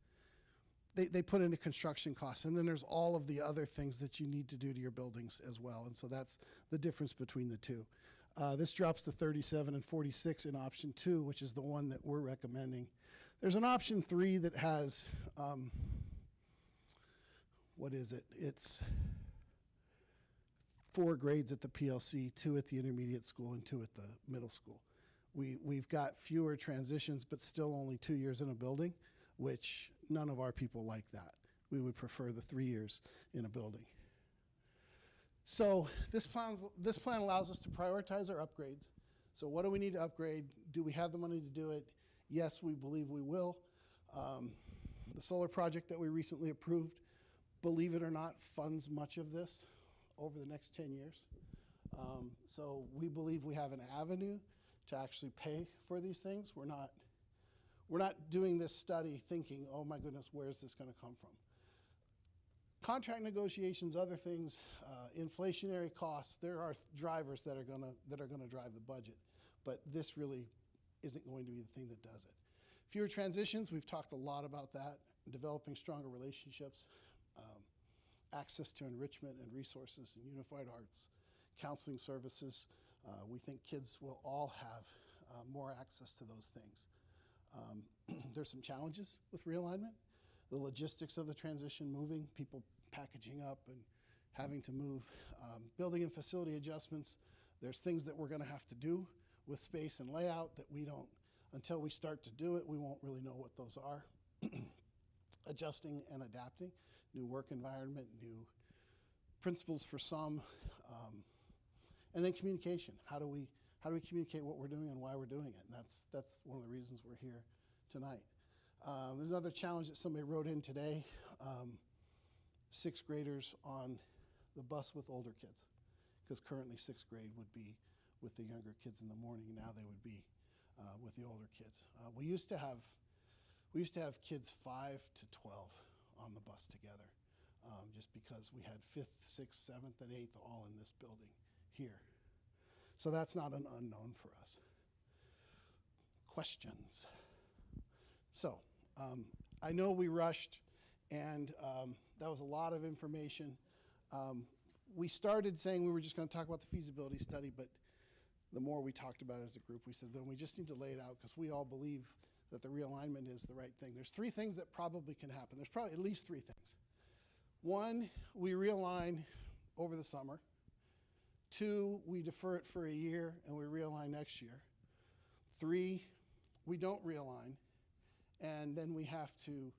they put into construction costs, and then there's all of the other things that you need to do to your buildings as well, and so that's the difference between the two. This drops to 37 and 46 in option 2, which is the one that we're recommending. There's an option 3 that has, what is it? It's 4 grades at the PLC, 2 at the intermediate school, and 2 at the middle school. We've got fewer transitions, but still only 2 years in a building, which none of our people like that. We would prefer the 3 years in a building. So this plan allows us to prioritize our upgrades. So what do we need to upgrade? Do we have the money to do it? Yes, we believe we will. The solar project that we recently approved, believe it or not, funds much of this over the next 10 years. So we believe we have an avenue to actually pay for these things. We're not doing this study thinking, oh my goodness, where is this going to come from? Contract negotiations, other things, inflationary costs, there are drivers that are gonna drive the budget, but this really isn't going to be the thing that does it. Fewer transitions, we've talked a lot about that, developing stronger relationships, access to enrichment and resources and unified arts, counseling services. We think kids will all have more access to those things. There's some challenges with realignment. The logistics of the transition, moving, people packaging up and having to move, building and facility adjustments. There's things that we're going to have to do with space and layout that we don't, until we start to do it, we won't really know what those are. Adjusting and adapting, new work environment, new principles for some, and then communication. How do we communicate what we're doing and why we're doing it? And that's one of the reasons we're here tonight. There's another challenge that somebody wrote in today. Sixth graders on the bus with older kids, because currently sixth grade would be with the younger kids in the morning. Now they would be with the older kids. We used to have kids 5 to 12 on the bus together, just because we had 5th, 6th, 7th, and 8th all in this building here. So that's not an unknown for us. Questions? So I know we rushed, and that was a lot of information. We started saying we were just going to talk about the feasibility study, but the more we talked about it as a group, we said, then we just need to lay it out because we all believe that the realignment is the right thing. There's 3 things that probably can happen. There's probably at least 3 things. 1, we realign over the summer. 2, we defer it for a year and we realign next year. 3, we don't realign, and then we have to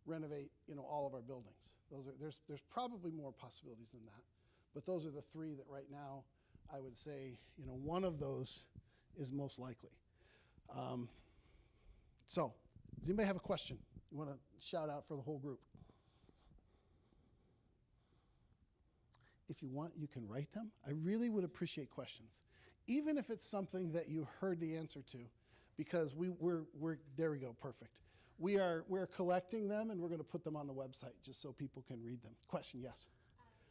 renovate, all of our buildings. There's probably more possibilities than that, but those are the 3 that right now I would say, one of those is most likely. So, does anybody have a question? You want to shout out for the whole group? If you want, you can write them. I really would appreciate questions, even if it's something that you heard the answer to, because we're there we go, perfect. We're collecting them and we're going to put them on the website just so people can read them. Question, yes.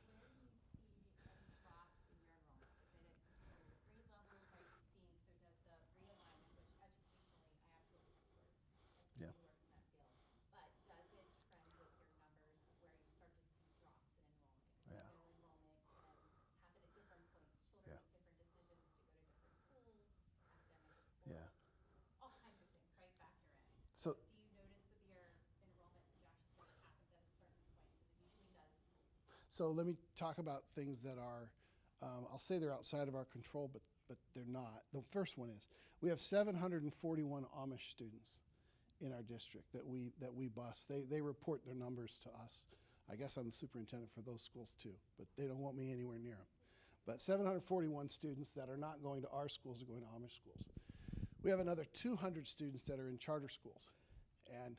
Where do you see any drops in your enrollment? Is it at particular grade levels? Are you seeing, so does the realignment, which educationally I absolutely support as somebody Yeah. who works in that field, but does it trend with your numbers where you start to see drops in enrollment? Yeah. I know enrollment can happen at different points. Children Yeah. make different decisions to go to different schools, academics, Yeah. sports, all kinds of things, right? Factor in. So, Do you notice with your enrollment projections that it happens at a certain point? Because it usually does in schools. so let me talk about things that are, I'll say they're outside of our control, but they're not. The first one is, we have 741 Amish students in our district that we bus. They report their numbers to us. I guess I'm the superintendent for those schools too, but they don't want me anywhere near them. But 741 students that are not going to our schools are going to Amish schools. We have another 200 students that are in charter schools. And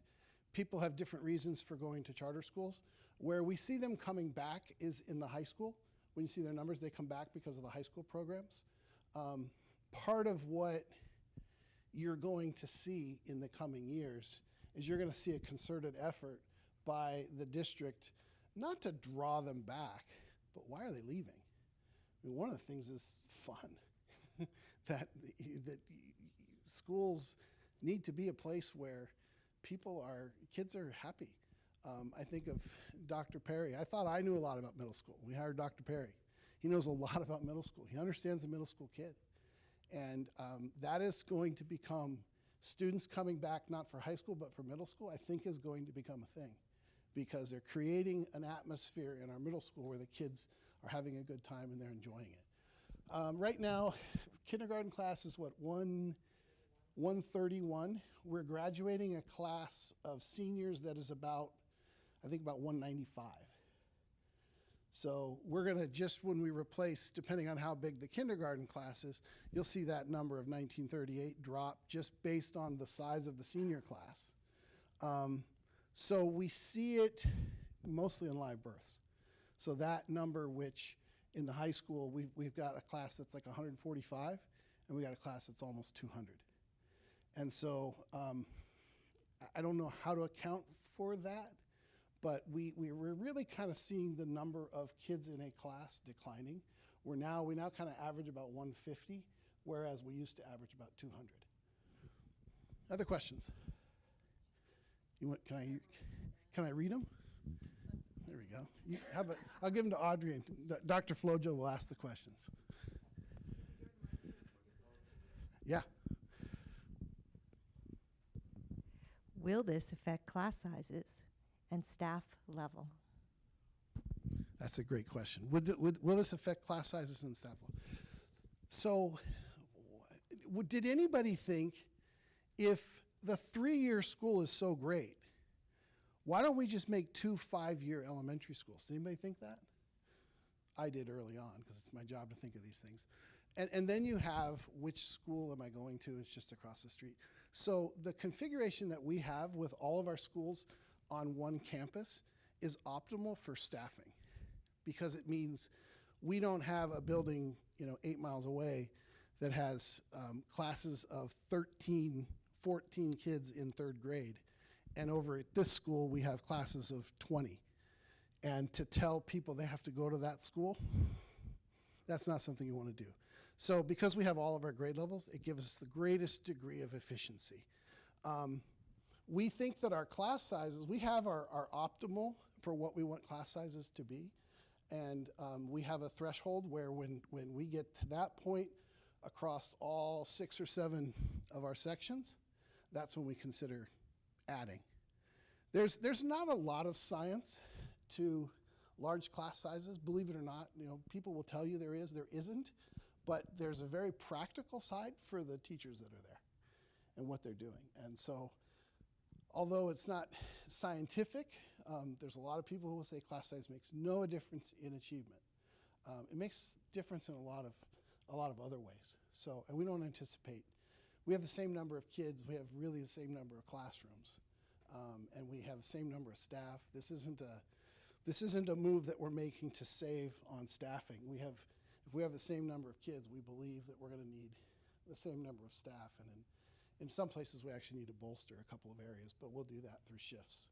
people have different reasons for going to charter schools. Where we see them coming back is in the high school. When you see their numbers, they come back because of the high school programs. Part of what you're going to see in the coming years is you're going to see a concerted effort by the district, not to draw them back, but why are they leaving? I mean, one of the things is fun. that schools need to be a place where kids are happy. I think of Dr. Perry. I thought I knew a lot about middle school. We hired Dr. Perry. He knows a lot about middle school. He understands the middle school kid. And that is going to become, students coming back not for high school but for middle school, I think is going to become a thing, because they're creating an atmosphere in our middle school where the kids are having a good time and they're enjoying it. Right now, kindergarten class is what, 131. We're graduating a class of seniors that is about, I think about 195. So we're going to just, when we replace, depending on how big the kindergarten class is, you'll see that number of 1938 drop just based on the size of the senior class. So we see it mostly in live births. So that number, which in the high school, we've got a class that's like 145, and we got a class that's almost 200. And so I don't know how to account for that, but we're really kind of seeing the number of kids in a class declining. We now kind of average about 150, whereas we used to average about 200. Other questions? Can I read them? There we go. I'll give them to Audrey, and Dr. Flojo will ask the questions. Yeah. Will this affect class sizes and staff level? That's a great question. Will this affect class sizes and staff level? So, did anybody think, if the 3-year school is so great, why don't we just make 2 5-year elementary schools? Did anybody think that? I did early on, because it's my job to think of these things. And then you have, which school am I going to? It's just across the street. So the configuration that we have with all of our schools on one campus is optimal for staffing, because it means we don't have a building 8 miles away that has classes of 13, 14 kids in 3rd grade. And over at this school, we have classes of 20. And to tell people they have to go to that school, that's not something you want to do. So because we have all of our grade levels, it gives us the greatest degree of efficiency. We think that our class sizes, we have our optimal for what we want class sizes to be. And we have a threshold where when we get to that point across all 6 or 7 of our sections, that's when we consider adding. There's not a lot of science to large class sizes, believe it or not. People will tell you there isn't, but there's a very practical side for the teachers that are there and what they're doing. And so, although it's not scientific, there's a lot of people who will say class size makes no difference in achievement. It makes difference in a lot of other ways. So, and we don't anticipate. We have the same number of kids. We have really the same number of classrooms, and we have the same number of staff. This isn't a move that we're making to save on staffing. If we have the same number of kids, we believe that we're going to need the same number of staff, and in some places we actually need to bolster a couple of areas, but we'll do that through shifts.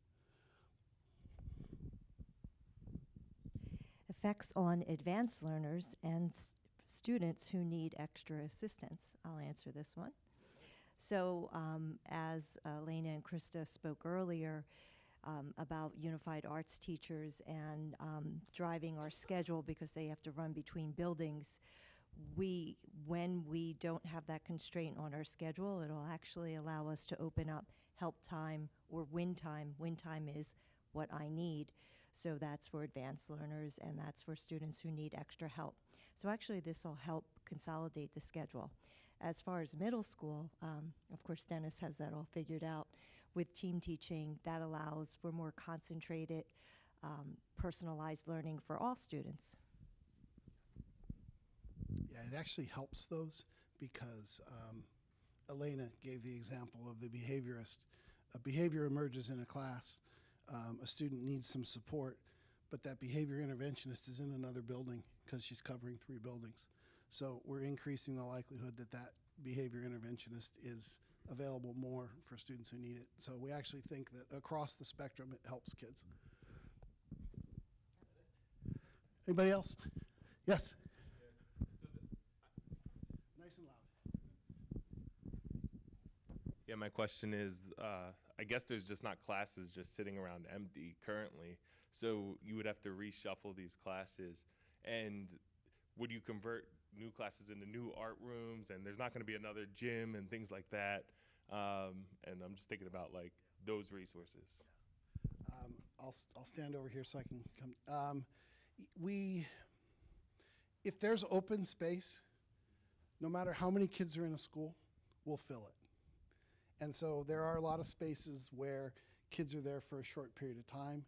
Effects on advanced learners and students who need extra assistance. I'll answer this one. So as Elena and Krista spoke earlier about unified arts teachers and driving our schedule because they have to run between buildings, when we don't have that constraint on our schedule, it'll actually allow us to open up help time or win time. Win time is what I need. So that's for advanced learners, and that's for students who need extra help. So actually this will help consolidate the schedule. As far as middle school, of course Dennis has that all figured out. With team teaching, that allows for more concentrated, personalized learning for all students. Yeah, it actually helps those because Elena gave the example of the behaviorist. A behavior emerges in a class. A student needs some support, but that behavior interventionist is in another building because she's covering 3 buildings. So we're increasing the likelihood that that behavior interventionist is available more for students who need it. So we actually think that across the spectrum it helps kids. Anybody else? Yes? Nice and loud. Yeah, my question is, I guess there's just not classes just sitting around empty currently. So you would have to reshuffle these classes. And would you convert new classes into new art rooms? And there's not going to be another gym and things like that. And I'm just thinking about like those resources. I'll stand over here so I can come. If there's open space, no matter how many kids are in a school, we'll fill it. And so there are a lot of spaces where kids are there for a short period of time.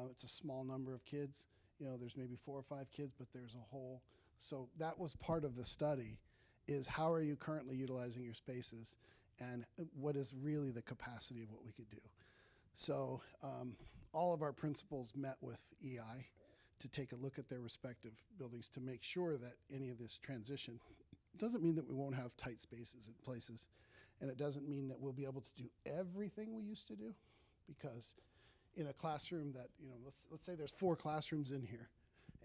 It's a small number of kids. there's maybe 4 or 5 kids, but there's a whole, so that was part of the study, is how are you currently utilizing your spaces and what is really the capacity of what we could do. So all of our principals met with EI to take a look at their respective buildings to make sure that any of this transition doesn't mean that we won't have tight spaces in places, and it doesn't mean that we'll be able to do everything we used to do, because in a classroom that, let's say there's 4 classrooms in here,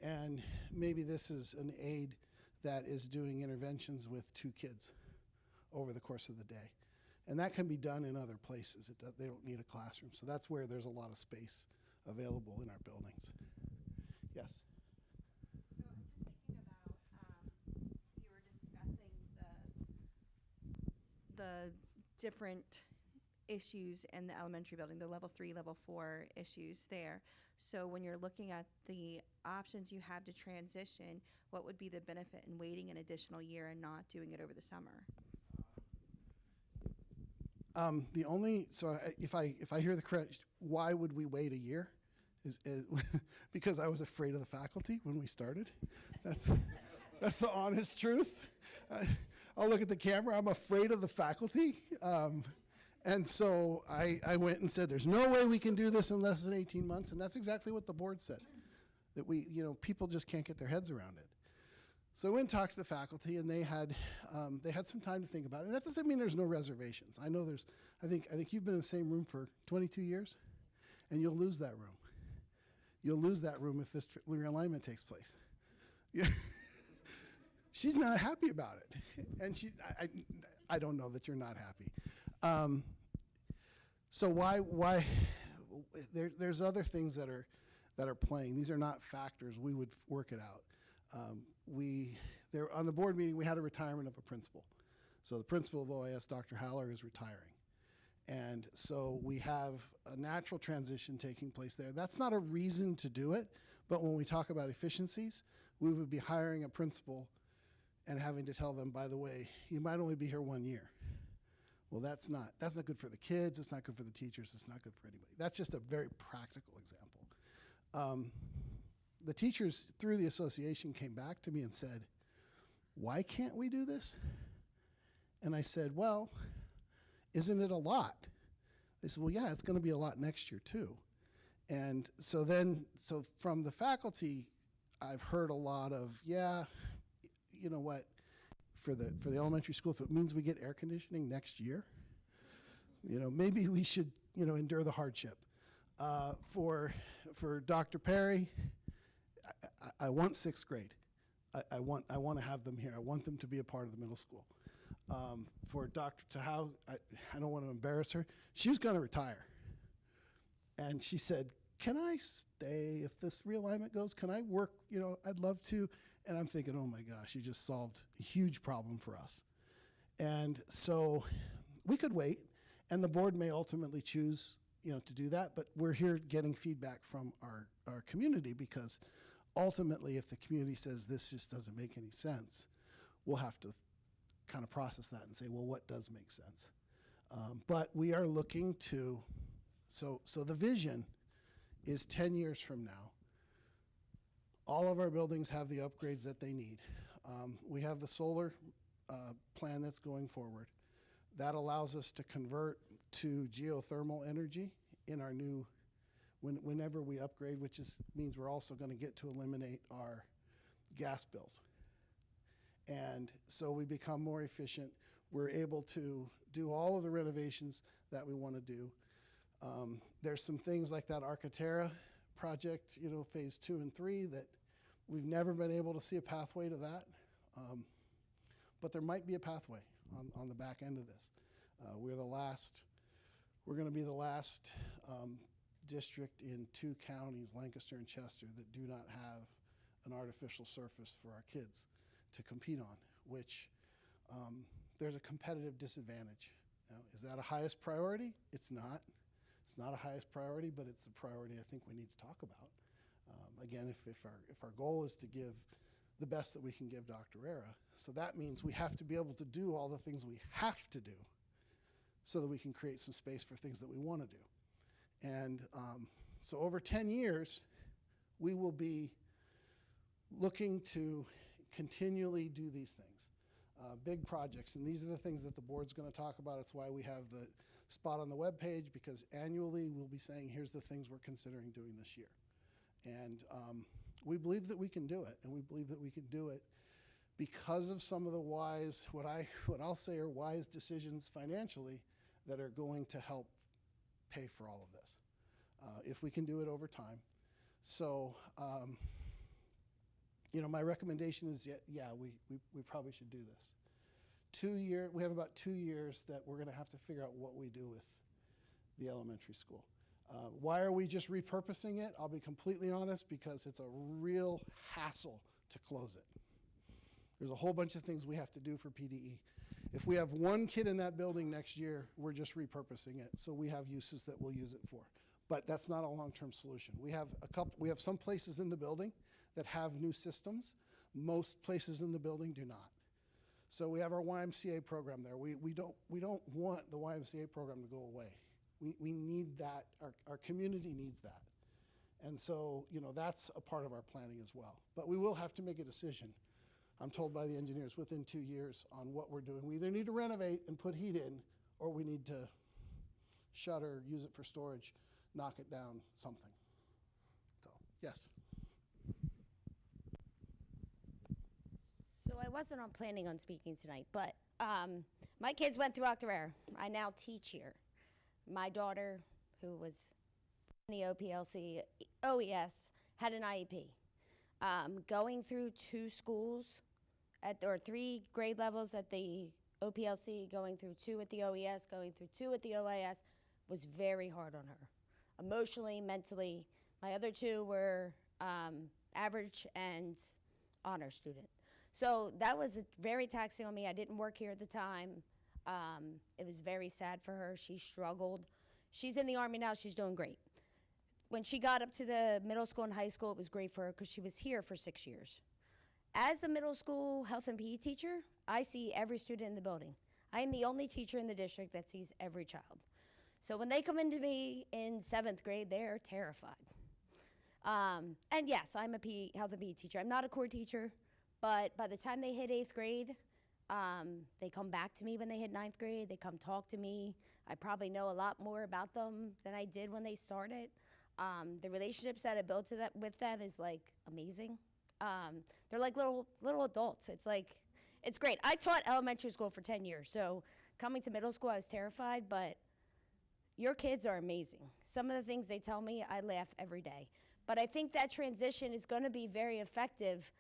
and maybe this is an aide that is doing interventions with 2 kids over the course of the day. And that can be done in other places. They don't need a classroom. So that's where there's a lot of space available in our buildings. Yes? So I'm just thinking about, you were discussing the different issues in the elementary building, the level 3, level 4 issues there. So when you're looking at the options you have to transition, what would be the benefit in waiting an additional year and not doing it over the summer? If I hear the correct, why would we wait a year? Is because I was afraid of the faculty when we started. That's the honest truth. I'll look at the camera. I'm afraid of the faculty. And so I went and said, there's no way we can do this in less than 18 months. And that's exactly what the board said, that people just can't get their heads around it. So I went and talked to the faculty, and they had some time to think about it. And that doesn't mean there's no reservations. I know I think you've been in the same room for 22 years, and you'll lose that room. You'll lose that room if this realignment takes place. Yeah. She's not happy about it. And I don't know that you're not happy. So why there's other things that are playing. These are not factors. We would work it out. On the board meeting, we had a retirement of a principal. So the principal of OIS, Dr. Haller, is retiring. And so we have a natural transition taking place there. That's not a reason to do it, but when we talk about efficiencies, we would be hiring a principal and having to tell them, by the way, you might only be here 1 year. Well, that's not good for the kids, it's not good for the teachers, it's not good for anybody. That's just a very practical example. The teachers through the association came back to me and said, why can't we do this? And I said, well, isn't it a lot? They said, well, yeah, it's going to be a lot next year too. And so from the faculty, I've heard a lot of, yeah, you know what, for the elementary school, if it means we get air conditioning next year, maybe we should, endure the hardship. For Dr. Perry, I want 6th grade. I want to have them here. I want them to be a part of the middle school. For Dr. Tahau, I don't want to embarrass her. She was going to retire. And she said, can I stay if this realignment goes? Can I work? I'd love to. And I'm thinking, oh my gosh, you just solved a huge problem for us. And so we could wait, and the board may ultimately choose, to do that, but we're here getting feedback from our community, because ultimately if the community says this just doesn't make any sense, we'll have to kind of process that and say, well, what does make sense? But we are looking to, so the vision is 10 years from now, all of our buildings have the upgrades that they need. We have the solar plan that's going forward. That allows us to convert to geothermal energy in our new, whenever we upgrade, which means we're also going to get to eliminate our gas bills. And so we become more efficient. We're able to do all of the renovations that we want to do. There's some things like that Octorara project, phase 2 and 3, that we've never been able to see a pathway to that. But there might be a pathway on the back end of this. We're going to be the last district in 2 counties, Lancaster and Chester, that do not have an artificial surface for our kids to compete on, which there's a competitive disadvantage. Is that a highest priority? It's not. It's not a highest priority, but it's a priority I think we need to talk about. Again, if our goal is to give the best that we can give Octorara, so that means we have to be able to do all the things we have to do so that we can create some space for things that we want to do. And so over 10 years, we will be looking to continually do these things, big projects. And these are the things that the board's going to talk about. It's why we have the spot on the webpage, because annually we'll be saying, here's the things we're considering doing this year. And we believe that we can do it, and we believe that we can do it because of some of the wise, what I'll say are wise decisions financially that are going to help pay for all of this, if we can do it over time. So, you know, my recommendation is, yeah, we probably should do this. We have about 2 years that we're gonna have to figure out what we do with the elementary school. Why are we just repurposing it? I'll be completely honest, because it's a real hassle to close it. There's a whole bunch of things we have to do for PDE. If we have one kid in that building next year, we're just repurposing it, so we have uses that we'll use it for. But that's not a long-term solution. We have some places in the building that have new systems. Most places in the building do not. So we have our YMCA program there. We don't want the YMCA program to go away. We need that, our community needs that. And so, you know, that's a part of our planning as well. But we will have to make a decision, I'm told by the engineers, within 2 years on what we're doing. We either need to renovate and put heat in, or we need to shutter, use it for storage, knock it down, something. So, yes. So I wasn't planning on speaking tonight, but my kids went through Octorara. I now teach here. My daughter, who was in the OPLC, OES, had an IEP. Going through 2 schools, or 3 grade levels at the OPLC, going through 2 at the OES, going through 2 at the OIS, was very hard on her. Emotionally, mentally. My other 2 were average and honor student. So that was very taxing on me. I didn't work here at the time. It was very sad for her. She struggled. She's in the Army now. She's doing great. When she got up to the middle school and high school, it was great for her because she was here for 6 years. As a middle school health and PE teacher, I see every student in the building. I am the only teacher in the district that sees every child. So when they come into me in 7th grade, they're terrified. And yes, I'm a health and PE teacher. I'm not a core teacher, but by the time they hit 8th grade, they come back to me when they hit 9th grade. They come talk to me. I probably know a lot more about them than I did when they started. The relationships that I built with them is like amazing. They're like little adults. It's great. I taught elementary school for 10 years, so coming to middle school, I was terrified, but your kids are amazing. Some of the things they tell me, I laugh every day. But I think that transition is going to be very effective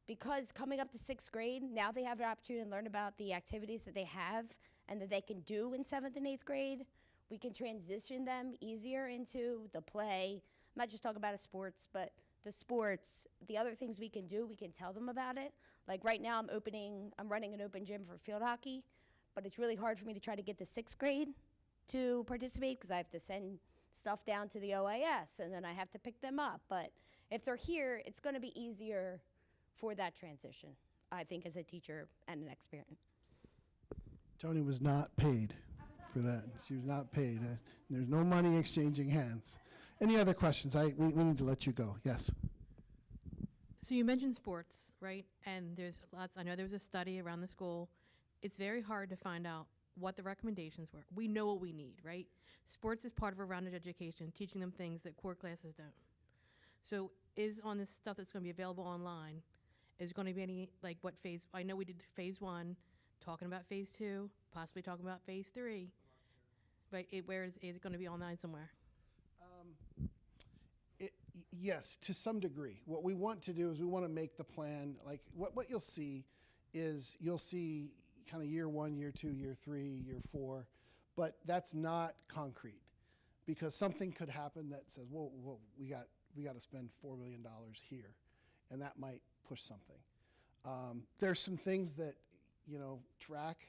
because coming up to 6th grade, now they have an opportunity to learn about the activities that they have and that they can do in 7th and 8th grade. We can transition them easier into the play. I'm not just talking about sports, but the sports, the other things we can do, we can tell them about it. Like right now I'm running an open gym for field hockey, but it's really hard for me to try to get the 6th grade to participate because I have to send stuff down to the OIS and then I have to pick them up. But if they're here, it's going to be easier for that transition, I think, as a teacher and an ex-parent. Tony was not paid for that. She was not paid. There's no money exchanging hands. Any other questions? We need to let you go. Yes. So you mentioned sports, right? And there's lots, I know there was a study around the school. It's very hard to find out what the recommendations were. We know what we need, right? Sports is part of a rounded education, teaching them things that core classes don't. So is on this stuff that's going to be available online, is going to be any, like what phase, I know we did phase 1, talking about phase 2, possibly talking about phase 3, but where is it going to be online somewhere? Yes, to some degree. What we want to do is we want to make the plan, like what you'll see is you'll see kind of year 1, year 2, year 3, year 4, but that's not concrete because something could happen that says, whoa, we got to spend $4 million here, and that might push something. There's some things that, you know, track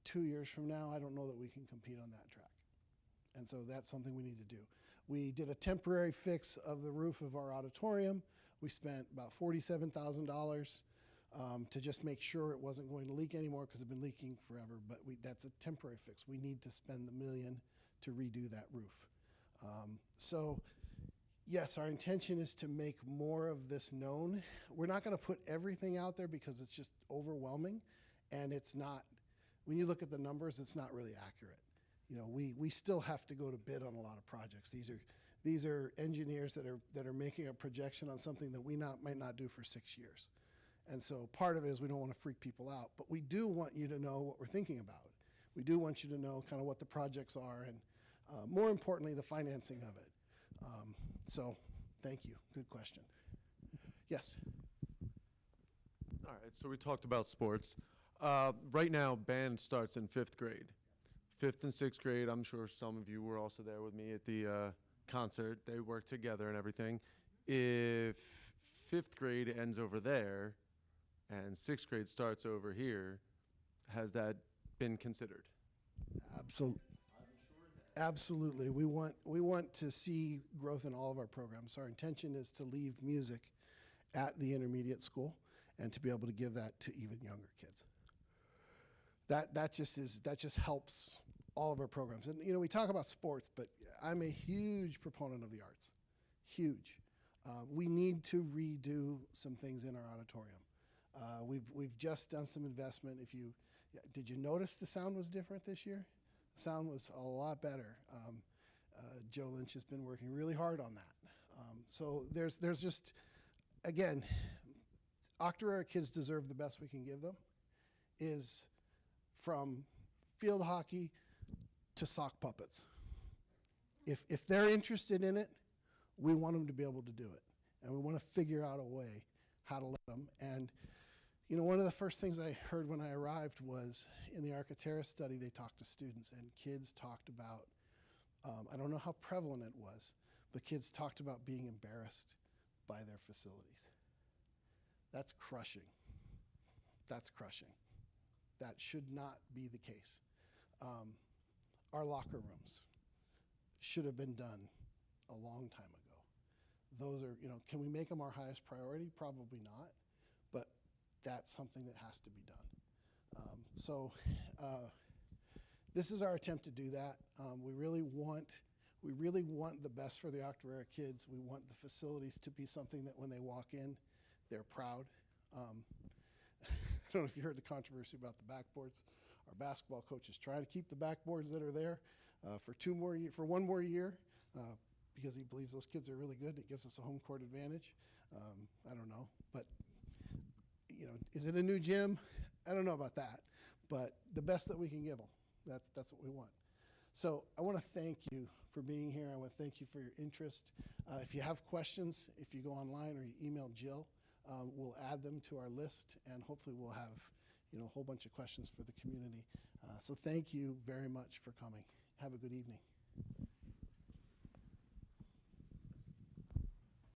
2 years from now, I don't know that we can compete on that track. And so that's something we need to do. We did a temporary fix of the roof of our auditorium. We spent about $47,000 to just make sure it wasn't going to leak anymore because it's been leaking forever, but that's a temporary fix. We need to spend the $1 million to redo that roof. So yes, our intention is to make more of this known. We're not going to put everything out there because it's just overwhelming, and it's not, when you look at the numbers, it's not really accurate. You know, we still have to go to bid on a lot of projects. These are engineers that are making a projection on something that we might not do for 6 years. And so part of it is we don't want to freak people out, but we do want you to know what we're thinking about. We do want you to know kind of what the projects are and more importantly, the financing of it. So thank you, good question. Yes? All right, so we talked about sports. Right now, band starts in 5th grade. 5th and 6th grade, I'm sure some of you were also there with me at the concert. They work together and everything. If 5th grade ends over there and 6th grade starts over here, has that been considered? Absolutely. Absolutely. We want to see growth in all of our programs. Our intention is to leave music at the intermediate school and to be able to give that to even younger kids. That just helps all of our programs. And you know, we talk about sports, but I'm a huge proponent of the arts. Huge. We need to redo some things in our auditorium. We've just done some investment. Did you notice the sound was different this year? The sound was a lot better. Joe Lynch has been working really hard on that. So there's just, again, Octorara kids deserve the best we can give them, is from field hockey to sock puppets. If they're interested in it, we want them to be able to do it. And we want to figure out a way how to let them. And you know, one of the first things I heard when I arrived was in the Octorara study, they talked to students, and kids talked about, I don't know how prevalent it was, but kids talked about being embarrassed by their facilities. That's crushing. That's crushing. That should not be the case. Our locker rooms should have been done a long time ago. Those are, you know, can we make them our highest priority? Probably not, but that's something that has to be done. This is our attempt to do that. We really want the best for the Octorara kids. We want the facilities to be something that when they walk in, they're proud. I don't know if you heard the controversy about the backboards. Our basketball coach is trying to keep the backboards that are there for one more year because he believes those kids are really good. It gives us a home court advantage. I don't know, but you know, is it a new gym? I don't know about that, but the best that we can give them. That's what we want. So I want to thank you for being here. I want to thank you for your interest. If you have questions, if you go online or you email Jill, we'll add them to our list, and hopefully we'll have, you know, a whole bunch of questions for the community. So thank you very much for coming. Have a good evening.